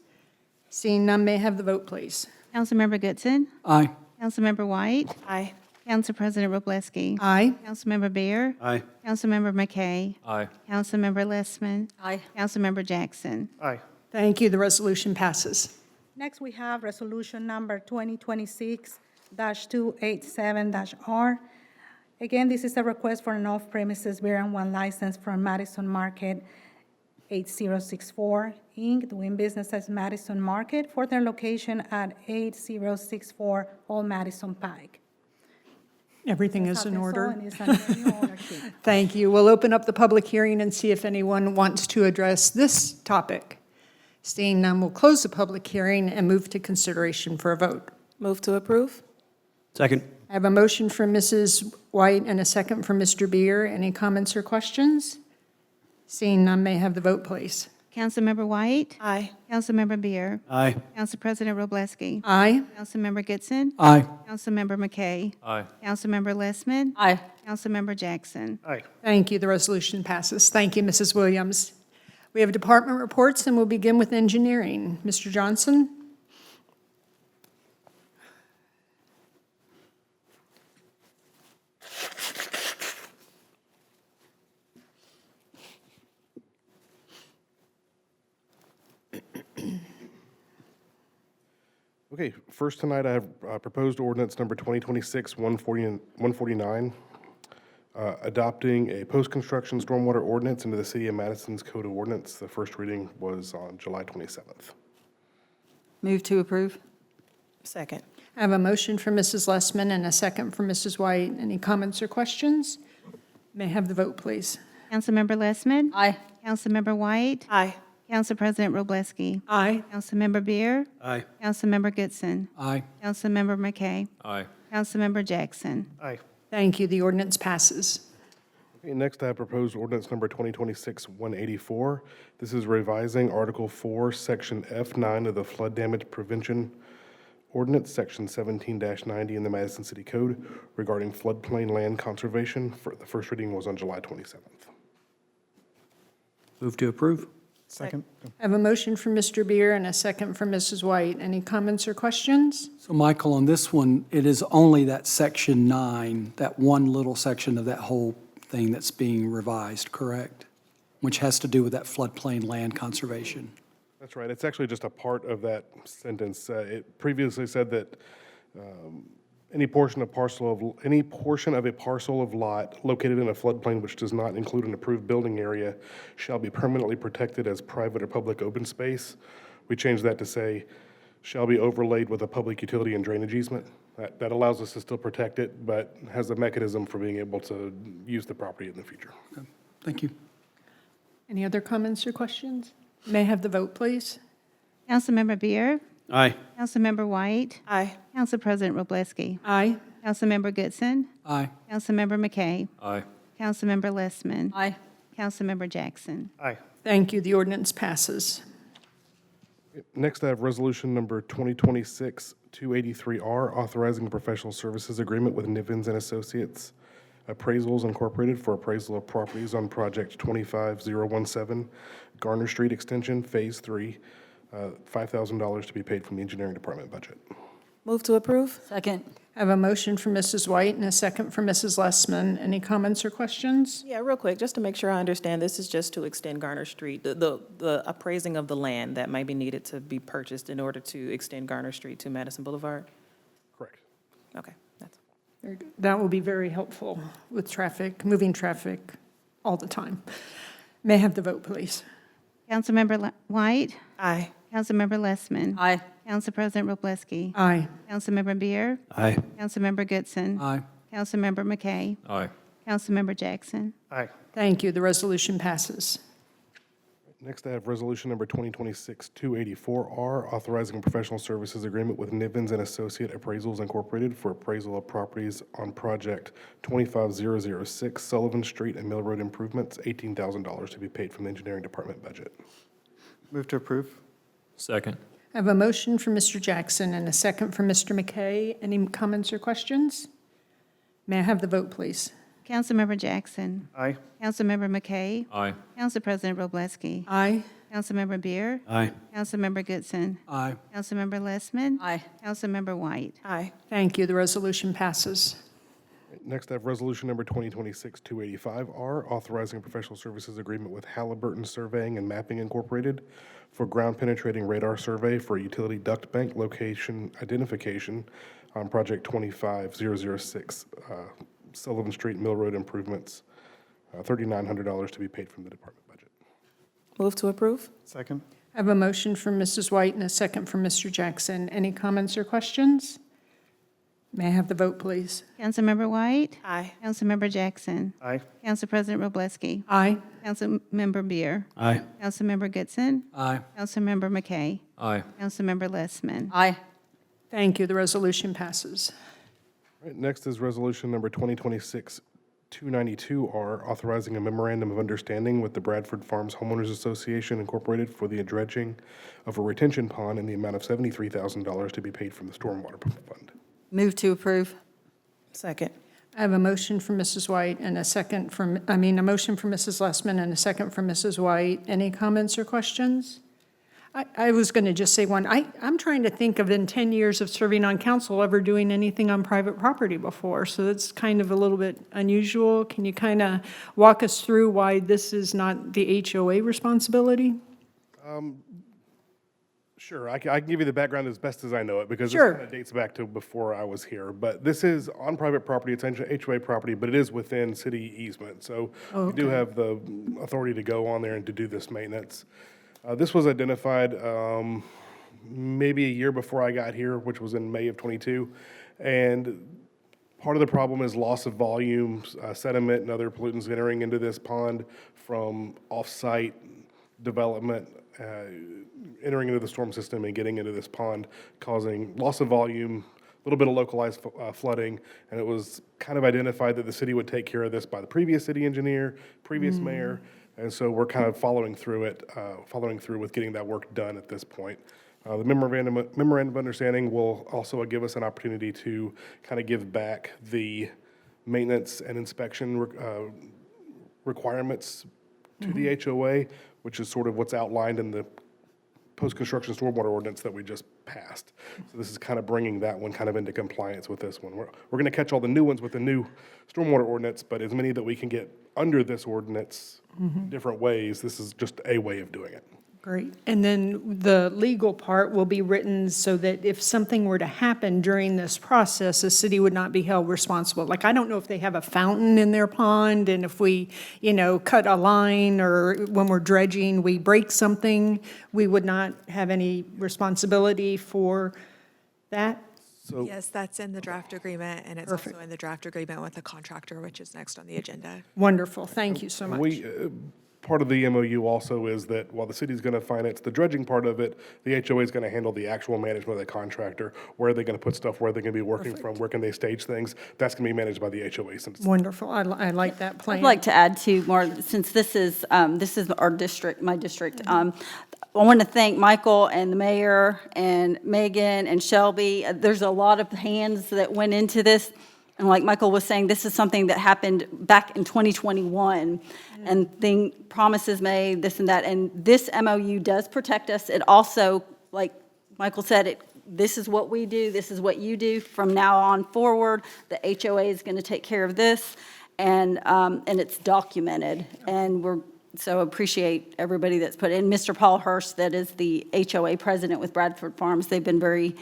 Seeing none, may I have the vote, please? Councilmember Goodson? Aye. Councilmember White? Aye. Council President Wroblewski? Aye. Councilmember Bier? Aye. Councilmember McKay? Aye. Councilmember Lessmann? Aye. Councilmember Jackson? Aye. Thank you. The resolution passes. Next, we have resolution number 2026-287-R. Again, this is a request for an off-premises beer and wine license from Madison Market 8064 Inc., doing business as Madison Market for their location at 8064 Old Madison Pike. Everything is in order. And it's under new ownership. Thank you. We'll open up the public hearing and see if anyone wants to address this topic. Seeing none, we'll close the public hearing and move to consideration for a vote. Move to approve? Second. I have a motion from Mrs. White and a second from Mr. Bier. Any comments or questions? Seeing none, may I have the vote, please? Councilmember White? Aye. Councilmember Bier? Aye. Council President Wroblewski? Aye. Councilmember Goodson? Aye. Councilmember McKay? Aye. Councilmember Lessmann? Aye. Councilmember Jackson? Aye. Thank you. The resolution passes. Thank you, Mrs. Williams. We have department reports, and we'll begin with engineering. Mr. Johnson? Okay, first tonight I have proposed ordinance number 2026-149, adopting a post-construction stormwater ordinance into the City of Madison's Code of Ordinance. The first reading was on July 27th. Move to approve? Second. I have a motion from Mrs. Lessmann and a second from Mrs. White. Any comments or questions? May I have the vote, please? Councilmember Lessmann? Aye. Councilmember White? Aye. Council President Wroblewski? Aye. Councilmember Bier? Aye. Councilmember Goodson? Aye. Councilmember McKay? Aye. Councilmember Jackson? Aye. Thank you. The ordinance passes. Okay, next I have proposed ordinance number 2026-184. This is revising Article 4, Section F9 of the Flood Damage Prevention Ordinance, Section 17-90 in the Madison City Code regarding floodplain land conservation. The first reading was on July 27th. Move to approve? Second. I have a motion from Mr. Bier and a second from Mrs. White. Any comments or questions? So Michael, on this one, it is only that section 9, that one little section of that whole thing that's being revised, correct? Which has to do with that floodplain land conservation. That's right. It's actually just a part of that sentence. It previously said that any portion of a parcel of lot located in a floodplain which does not include an approved building area shall be permanently protected as private or public open space. We changed that to say shall be overlaid with a public utility and drainage easement. That allows us to still protect it, but has a mechanism for being able to use the property in the future. Okay. Thank you. Any other comments or questions? May I have the vote, please? Councilmember Bier? Aye. Councilmember White? Aye. Council President Wroblewski? Aye. Councilmember Goodson? Aye. Councilmember McKay? Aye. Councilmember Lessmann? Aye. Councilmember Jackson? Aye. Thank you. The ordinance passes. Next, I have resolution number 2026-283R, authorizing a professional services agreement with Nivens and Associates Appraisals Incorporated for appraisal of properties on project 25017 Garner Street Extension, Phase 3, $5,000 to be paid from the engineering department budget. Move to approve? Second. I have a motion from Mrs. White and a second from Mrs. Lessmann. Any comments or questions? Yeah, real quick, just to make sure I understand, this is just to extend Garner Street, the appraising of the land that might be needed to be purchased in order to extend Garner Street to Madison Boulevard? Correct. Okay, that's. Very good. That will be very helpful with traffic, moving traffic all the time. May I have the vote, please? Councilmember White? Aye. Councilmember Lessmann? Aye. Council President Wroblewski? Aye. Councilmember Bier? Aye. Councilmember Goodson? Aye. Councilmember McKay. Aye. Councilmember Jackson. Aye. Thank you. The resolution passes. Next, I have resolution number 2026-284R, authorizing a professional services agreement with Nivens and Associate Appraisals Incorporated for appraisal of properties on project 25006 Sullivan Street and Mill Road improvements, $18,000 to be paid from the engineering department budget. Move to approve. Second. I have a motion from Mr. Jackson and a second from Mr. McKay. Any comments or questions? May I have the vote, please? Councilmember Jackson. Aye. Councilmember McKay. Aye. Council President Wroblewski. Aye. Councilmember Bier. Aye. Councilmember Goodson. Aye. Councilmember Lessmann. Aye. Councilmember White. Aye. Thank you. The resolution passes. Next, I have resolution number 2026-285R, authorizing a professional services agreement with Halliburton Surveying and Mapping Incorporated for ground penetrating radar survey for utility duct bank location identification on project 25006 Sullivan Street Mill Road improvements, $3,900 to be paid from the department budget. Move to approve? Second. I have a motion from Mrs. White and a second from Mr. Jackson. Any comments or questions? May I have the vote, please? Councilmember White. Aye. Councilmember Jackson. Aye. Council President Wroblewski. Aye. Councilmember Bier. Aye. Councilmember Goodson. Aye. Councilmember McKay. Aye. Councilmember Lessmann. Aye. Thank you. The resolution passes. All right, next is resolution number 2026-292R, authorizing a memorandum of understanding with the Bradford Farms Homeowners Association Incorporated for the dredging of a retention pond in the amount of $73,000 to be paid from the stormwater fund. Move to approve. Second. I have a motion from Mrs. White and a second from, a motion from Mrs. Lessmann and a second from Mrs. White. Any comments or questions? I was going to just say one. I'm trying to think of in 10 years of serving on council ever doing anything on private property before, so that's kind of a little bit unusual. Can you kind of walk us through why this is not the HOA responsibility? Sure, I can give you the background as best as I know it, because Sure. this kind of dates back to before I was here. But this is on private property, it's HOA property, but it is within city easement. So we do have the authority to go on there and to do this maintenance. This was identified maybe a year before I got here, which was in May of '22. And part of the problem is loss of volume, sediment and other pollutants entering into this pond from off-site development, entering into the storm system and getting into this pond, causing loss of volume, a little bit of localized flooding. And it was kind of identified that the city would take care of this by the previous city engineer, previous mayor. And so we're kind of following through with getting that work done at this point. The memorandum of understanding will also give us an opportunity to kind of give back the maintenance and inspection requirements to the HOA, which is sort of what's outlined in the post-construction stormwater ordinance that we just passed. So this is kind of bringing that one kind of into compliance with this one. We're going to catch all the new ones with the new stormwater ordinance, but as many that we can get under this ordinance different ways, this is just a way of doing it. Great. And then the legal part will be written so that if something were to happen during this process, the city would not be held responsible. Like, I don't know if they have a fountain in their pond, and if we, cut a line or when we're dredging, we break something, we would not have any responsibility for that? So Yes, that's in the draft agreement, and it's also in the draft agreement with the contractor, which is next on the agenda. Wonderful. Thank you so much. Part of the MOU also is that while the city's going to finance the dredging part of it, the HOA is going to handle the actual management of the contractor. Where are they going to put stuff? Where are they going to be working from? Where can they stage things? That's going to be managed by the HOA. Wonderful. I like that plan. I'd like to add to Maura, since this is our district, my district. I want to thank Michael and the mayor and Megan and Shelby. There's a lot of hands that went into this. And like Michael was saying, this is something that happened back in 2021, and promises made, this and that. And this MOU does protect us. It also, like Michael said, this is what we do, this is what you do. From now on forward, the HOA is going to take care of this, and it's documented. And so appreciate everybody that's put in. Mr. Paul Hurst, that is the HOA president with Bradford Farms. They've been very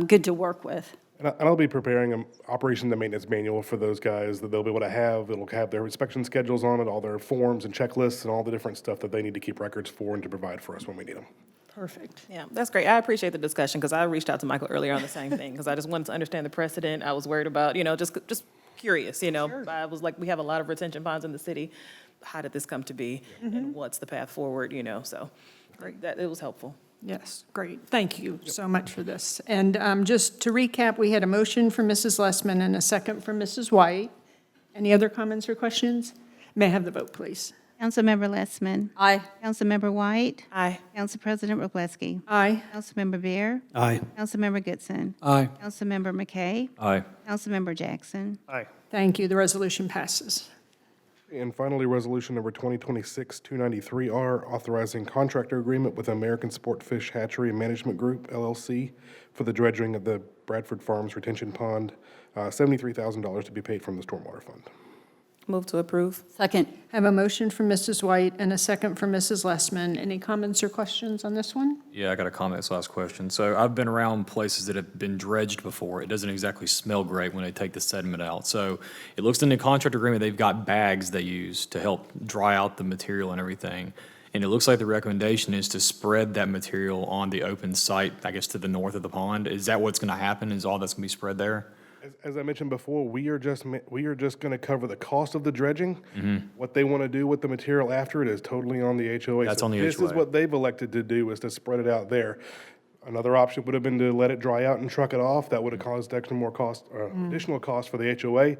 good to work with. And I'll be preparing an operation and maintenance manual for those guys that they'll be able to have. It'll have their inspection schedules on it, all their forms and checklists and all the different stuff that they need to keep records for and to provide for us when we need them. Perfect. Yeah, that's great. I appreciate the discussion, because I reached out to Michael earlier on the same thing, because I just wanted to understand the precedent. I was worried about, just curious, you know. I was like, we have a lot of retention ponds in the city. How did this come to be? And what's the path forward, you know? So that, it was helpful. Yes, great. Thank you so much for this. And just to recap, we had a motion from Mrs. Lessmann and a second from Mrs. White. Any other comments or questions? May I have the vote, please? Councilmember Lessmann. Aye. Councilmember White. Aye. Council President Wroblewski. Aye. Councilmember Bier. Aye. Councilmember Goodson. Aye. Councilmember McKay. Aye. Councilmember Jackson. Aye. Thank you. The resolution passes. And finally, resolution number 2026-293R, authorizing contractor agreement with American Sport Fish Hatchery and Management Group, LLC, for the dredging of the Bradford Farms retention pond, $73,000 to be paid from the stormwater fund. Move to approve. Second. I have a motion from Mrs. White and a second from Mrs. Lessmann. Any comments or questions on this one? Yeah, I got a comment, last question. So I've been around places that have been dredged before. It doesn't exactly smell great when they take the sediment out. So it looks in the contract agreement, they've got bags they use to help dry out the material and everything. And it looks like the recommendation is to spread that material on the open site, I guess, to the north of the pond. Is that what's going to happen? Is all that's going to be spread there? As I mentioned before, we are just going to cover the cost of the dredging. What they want to do with the material after it is totally on the HOA. That's So on the This is HOA. what they've elected to do, is to spread it out there. Another option would have been to let it dry out and truck it off. That would have caused additional cost for the HOA.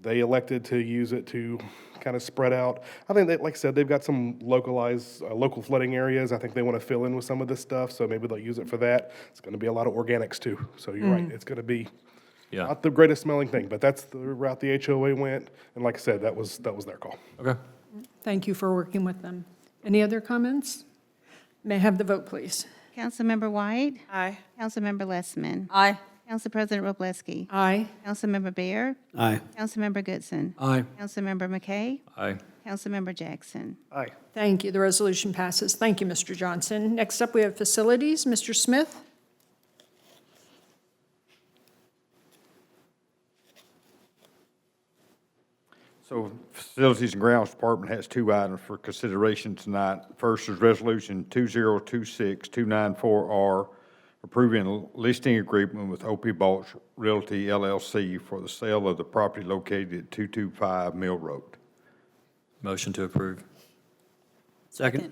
They elected to use it to kind of spread out. I think that, like I said, they've got some localized, local flooding areas. I think they want to fill in with some of this stuff, so maybe they'll use it for that. It's going to be a lot of organics too. So you're right, it's going to be Yeah. not the greatest smelling thing, but that's the route the HOA went. And like I said, that was their call. Okay. Thank you for working with them. Any other comments? May I have the vote, please? Councilmember White. Aye. Councilmember Lessmann. Aye. Council President Wroblewski. Aye. Councilmember Bier. Aye. Councilmember Goodson. Aye. Councilmember McKay. Aye. Councilmember Jackson. Aye. Thank you. The resolution passes. Thank you, Mr. Johnson. Next up, we have facilities. Mr. Smith? So Facilities and Grounds Department has two items for consideration tonight. First is Resolution 2026-294R, approving a listing agreement with O.P. Balch Realty LLC for the sale of the property located at 225 Mill Road. Motion to approve. Second.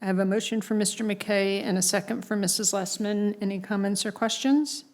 I have a motion for Mr. McKay and a second for Mrs. Lessmann. Any comments or questions?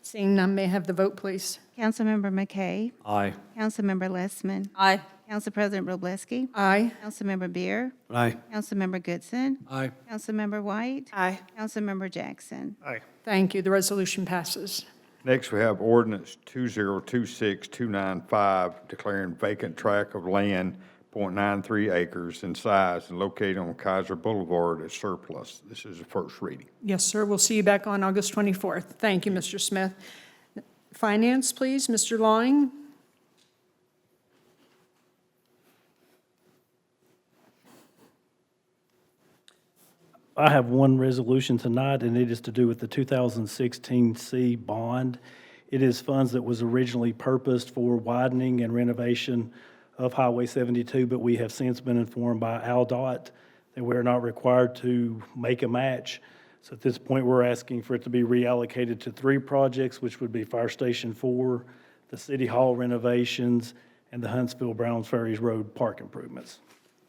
Seeing none, may I have the vote, please? Councilmember McKay. Aye. Councilmember Lessmann. Aye. Council President Wroblewski. Aye. Councilmember Bier. Aye. Councilmember Goodson. Aye. Councilmember White. Aye. Councilmember Jackson. Aye. Thank you. The resolution passes. Next, we have Ordinance 2026-295, declaring vacant tract of land, .93 acres in size and located on Kyser Blvd as surplus. This is the first reading. Yes, sir. We'll see you back on August 24th. Thank you, Mr. Smith. Finance, please. Mr. Lawing. I have one resolution tonight, and it is to do with the 2016 C bond. It is funds that was originally purposed for widening and renovation of Highway 72, but we have since been informed by AlDOT that we're not required to make a match. So at this point, we're asking for it to be reallocated to three projects, which would be Fire Station 4, the City Hall renovations, and the Huntsville-Browns Ferries Road park improvements.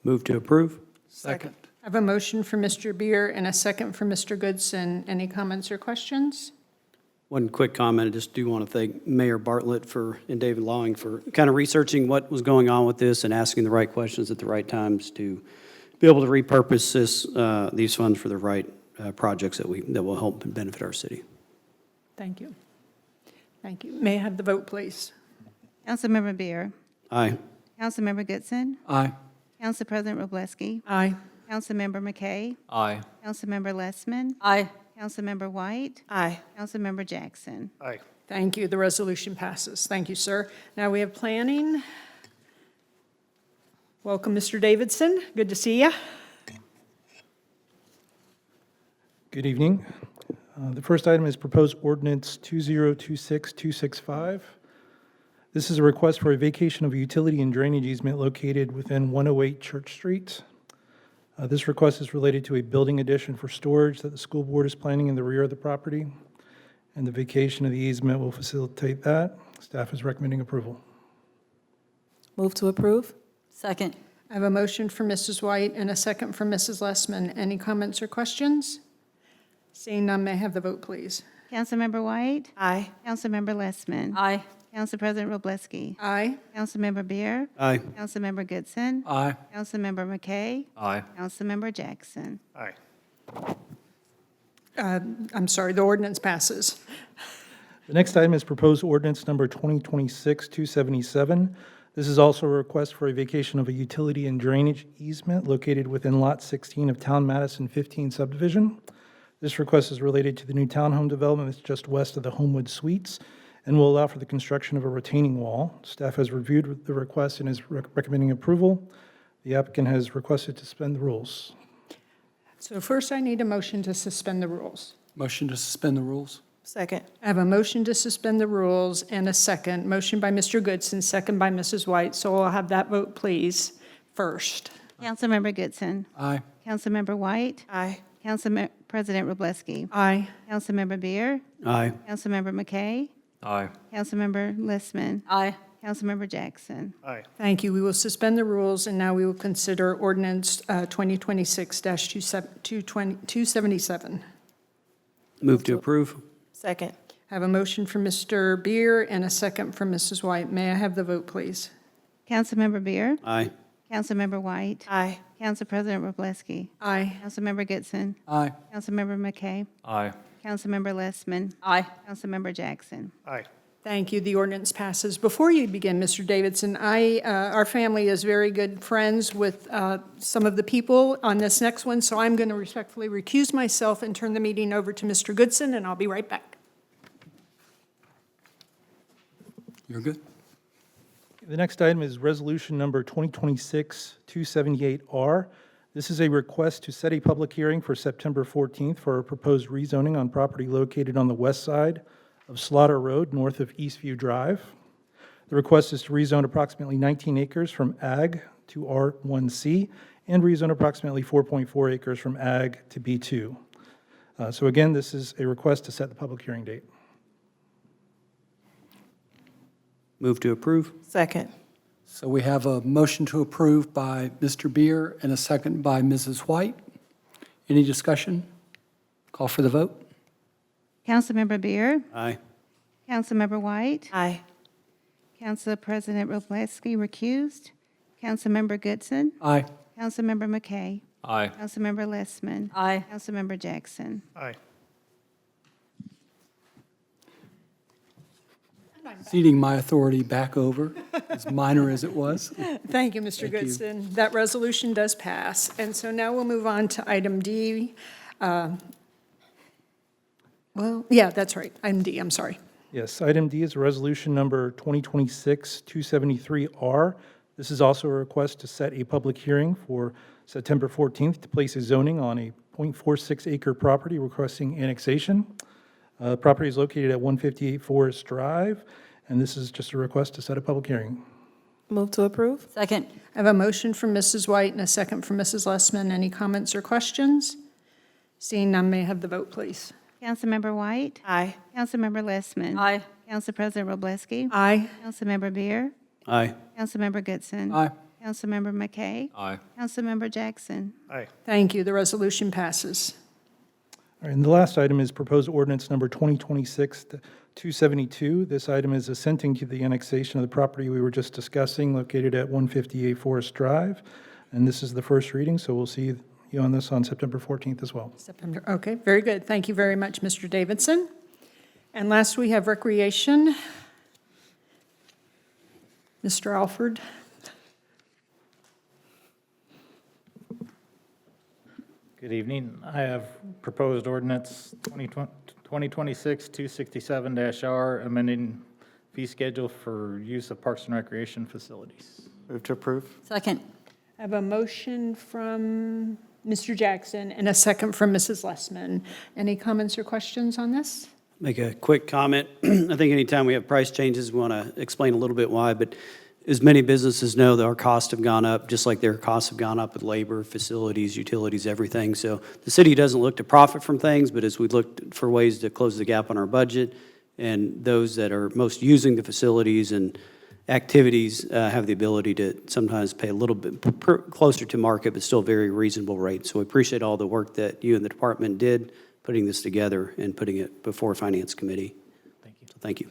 Move to approve. Second. I have a motion for Mr. Bier and a second for Mr. Goodson. Any comments or questions? One quick comment, I just do want to thank Mayor Bartlett and David Lawing for kind of researching what was going on with this and asking the right questions at the right times to be able to repurpose these funds for the right projects that will help and benefit our city. Thank you. Thank you. May I have the vote, please? Councilmember Bier. Aye. Councilmember Goodson. Aye. Council President Wroblewski. Aye. Councilmember McKay. Aye. Councilmember Lessmann. Aye. Councilmember White. Aye. Councilmember Jackson. Aye. Thank you. The resolution passes. Thank you, sir. Now we have planning. Welcome, Mr. Davidson. Good to see you. Good evening. The first item is proposed ordinance 2026-265. This is a request for a vacation of a utility and drainage easement located within 108 Church Street. This request is related to a building addition for storage that the school board is planning in the rear of the property, and the vacation of the easement will facilitate that. Staff is recommending approval. Move to approve? Second. I have a motion for Mrs. White and a second from Mrs. Lessmann. Any comments or questions? Seeing none, may I have the vote, please? Councilmember White? Aye. Councilmember Lessmann? Aye. Council President Wroblewski? Aye. Councilmember Bier? Aye. Councilmember Goodson? Aye. Councilmember McKay? Aye. Councilmember Jackson? Aye. I'm sorry, the ordinance passes. The next item is proposed ordinance number 2026-277. This is also a request for a vacation of a utility and drainage easement located within Lot 16 of Town Madison 15 subdivision. This request is related to the new townhome development that's just west of the Homewood Suites and will allow for the construction of a retaining wall. Staff has reviewed the request and is recommending approval. The applicant has requested to suspend the rules. So first, I need a motion to suspend the rules. Motion to suspend the rules? Second. I have a motion to suspend the rules and a second. Motion by Mr. Goodson, second by Mrs. White. So I'll have that vote, please, first. Councilmember Goodson? Aye. Councilmember White? Aye. Council President Wroblewski? Aye. Councilmember Bier? Aye. Councilmember McKay? Aye. Councilmember Lessmann? Aye. Councilmember Jackson? Aye. Thank you. We will suspend the rules, and now we will consider ordinance 2026-277. Move to approve. Second. I have a motion from Mr. Bier and a second from Mrs. White. May I have the vote, please? Councilmember Bier? Aye. Councilmember White? Aye. Council President Wroblewski? Aye. Councilmember Goodson? Aye. Councilmember McKay? Aye. Councilmember Lessmann? Aye. Councilmember Jackson? Aye. Thank you. The ordinance passes. Before you begin, Mr. Davidson, our family is very good friends with some of the people on this next one, so I'm going to respectfully recuse myself and turn the meeting over to Mr. Goodson, and I'll be right back. You're good? The next item is resolution number 2026-278R. This is a request to set a public hearing for September 14th for a proposed rezoning on property located on the west side of Slaughter Road, north of Eastview Drive. The request is to rezone approximately 19 acres from Ag to R1C and rezone approximately 4.4 acres from Ag to B2. So again, this is a request to set the public hearing date. Move to approve. Second. So we have a motion to approve by Mr. Bier and a second by Mrs. White. Any discussion? Call for the vote. Councilmember Bier? Aye. Councilmember White? Aye. Council President Wroblewski recused. Councilmember Goodson? Aye. Councilmember McKay? Aye. Councilmember Lessmann? Aye. Councilmember Jackson? Aye. Ceding my authority back over, as minor as it was. Thank you, Mr. Thank you. Goodson. That resolution does pass. And so now we'll move on to item D. Well, yeah, that's right. Item D, I'm sorry. Yes, item D is resolution number 2026-273R. This is also a request to set a public hearing for September 14th to place a zoning on a .46 acre property requesting annexation. Property is located at 158 Forest Drive, and this is just a request to set a public hearing. Move to approve? Second. I have a motion from Mrs. White and a second from Mrs. Lessmann. Any comments or questions? Seeing none, may I have the vote, please? Councilmember White? Aye. Councilmember Lessmann? Aye. Council President Wroblewski? Aye. Councilmember Bier? Aye. Councilmember Goodson? Aye. Councilmember McKay? Aye. Councilmember Jackson? Aye. Thank you. The resolution passes. All right, and the last item is proposed ordinance number 2026-272. This item is assenting to the annexation of the property we were just discussing, located at 158 Forest Drive. And this is the first reading, so we'll see you on this on September 14th as well. September, okay, very good. Thank you very much, Mr. Davidson. And last, we have recreation. Mr. Alford. Good evening. I have proposed ordinance 2026-267-R, amending fee schedule for use of Parks and Recreation facilities. Move to approve. Second. I have a motion from Mr. Jackson and a second from Mrs. Lessmann. Any comments or questions on this? Make a quick comment. I think anytime we have price changes, we want to explain a little bit why, but as many businesses know, that our costs have gone up, just like their costs have gone up with labor, facilities, utilities, everything. So the city doesn't look to profit from things, but as we look for ways to close the gap on our budget, And those that are most using the facilities and activities have the ability to sometimes pay a little bit closer to market, but still very reasonable rates. So we appreciate all the work that you and the department did, putting this together and putting it before Finance Committee. Thank you. So thank you.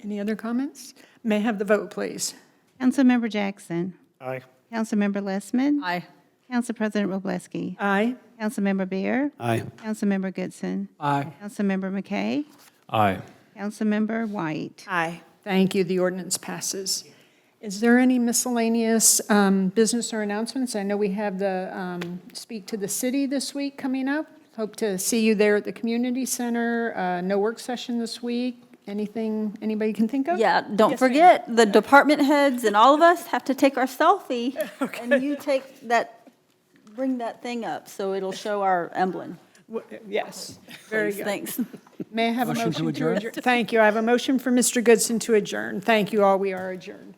Any other comments? May I have the vote, please? Councilmember Jackson. Aye. Councilmember Lessmann. Aye. Council President Wroblewski. Aye. Councilmember Bier. Aye. Councilmember Goodson. Aye. Councilmember McKay. Aye. Councilmember White. Aye. Thank you. The ordinance passes. Is there any miscellaneous business or announcements? I know we have the Speak to the City this week coming up. Hope to see you there at the community center. No work session this week. Anything anybody can think of? Yeah, don't forget, the department heads and all of us have to take our selfie. And you take that, bring that thing up, so it'll show our emblem. Yes, very Please, good. thanks. May I have a Motion to motion to adjourn? adjourn? Thank you. I have a motion for Mr. Goodson to adjourn. Thank you all. We are adjourned.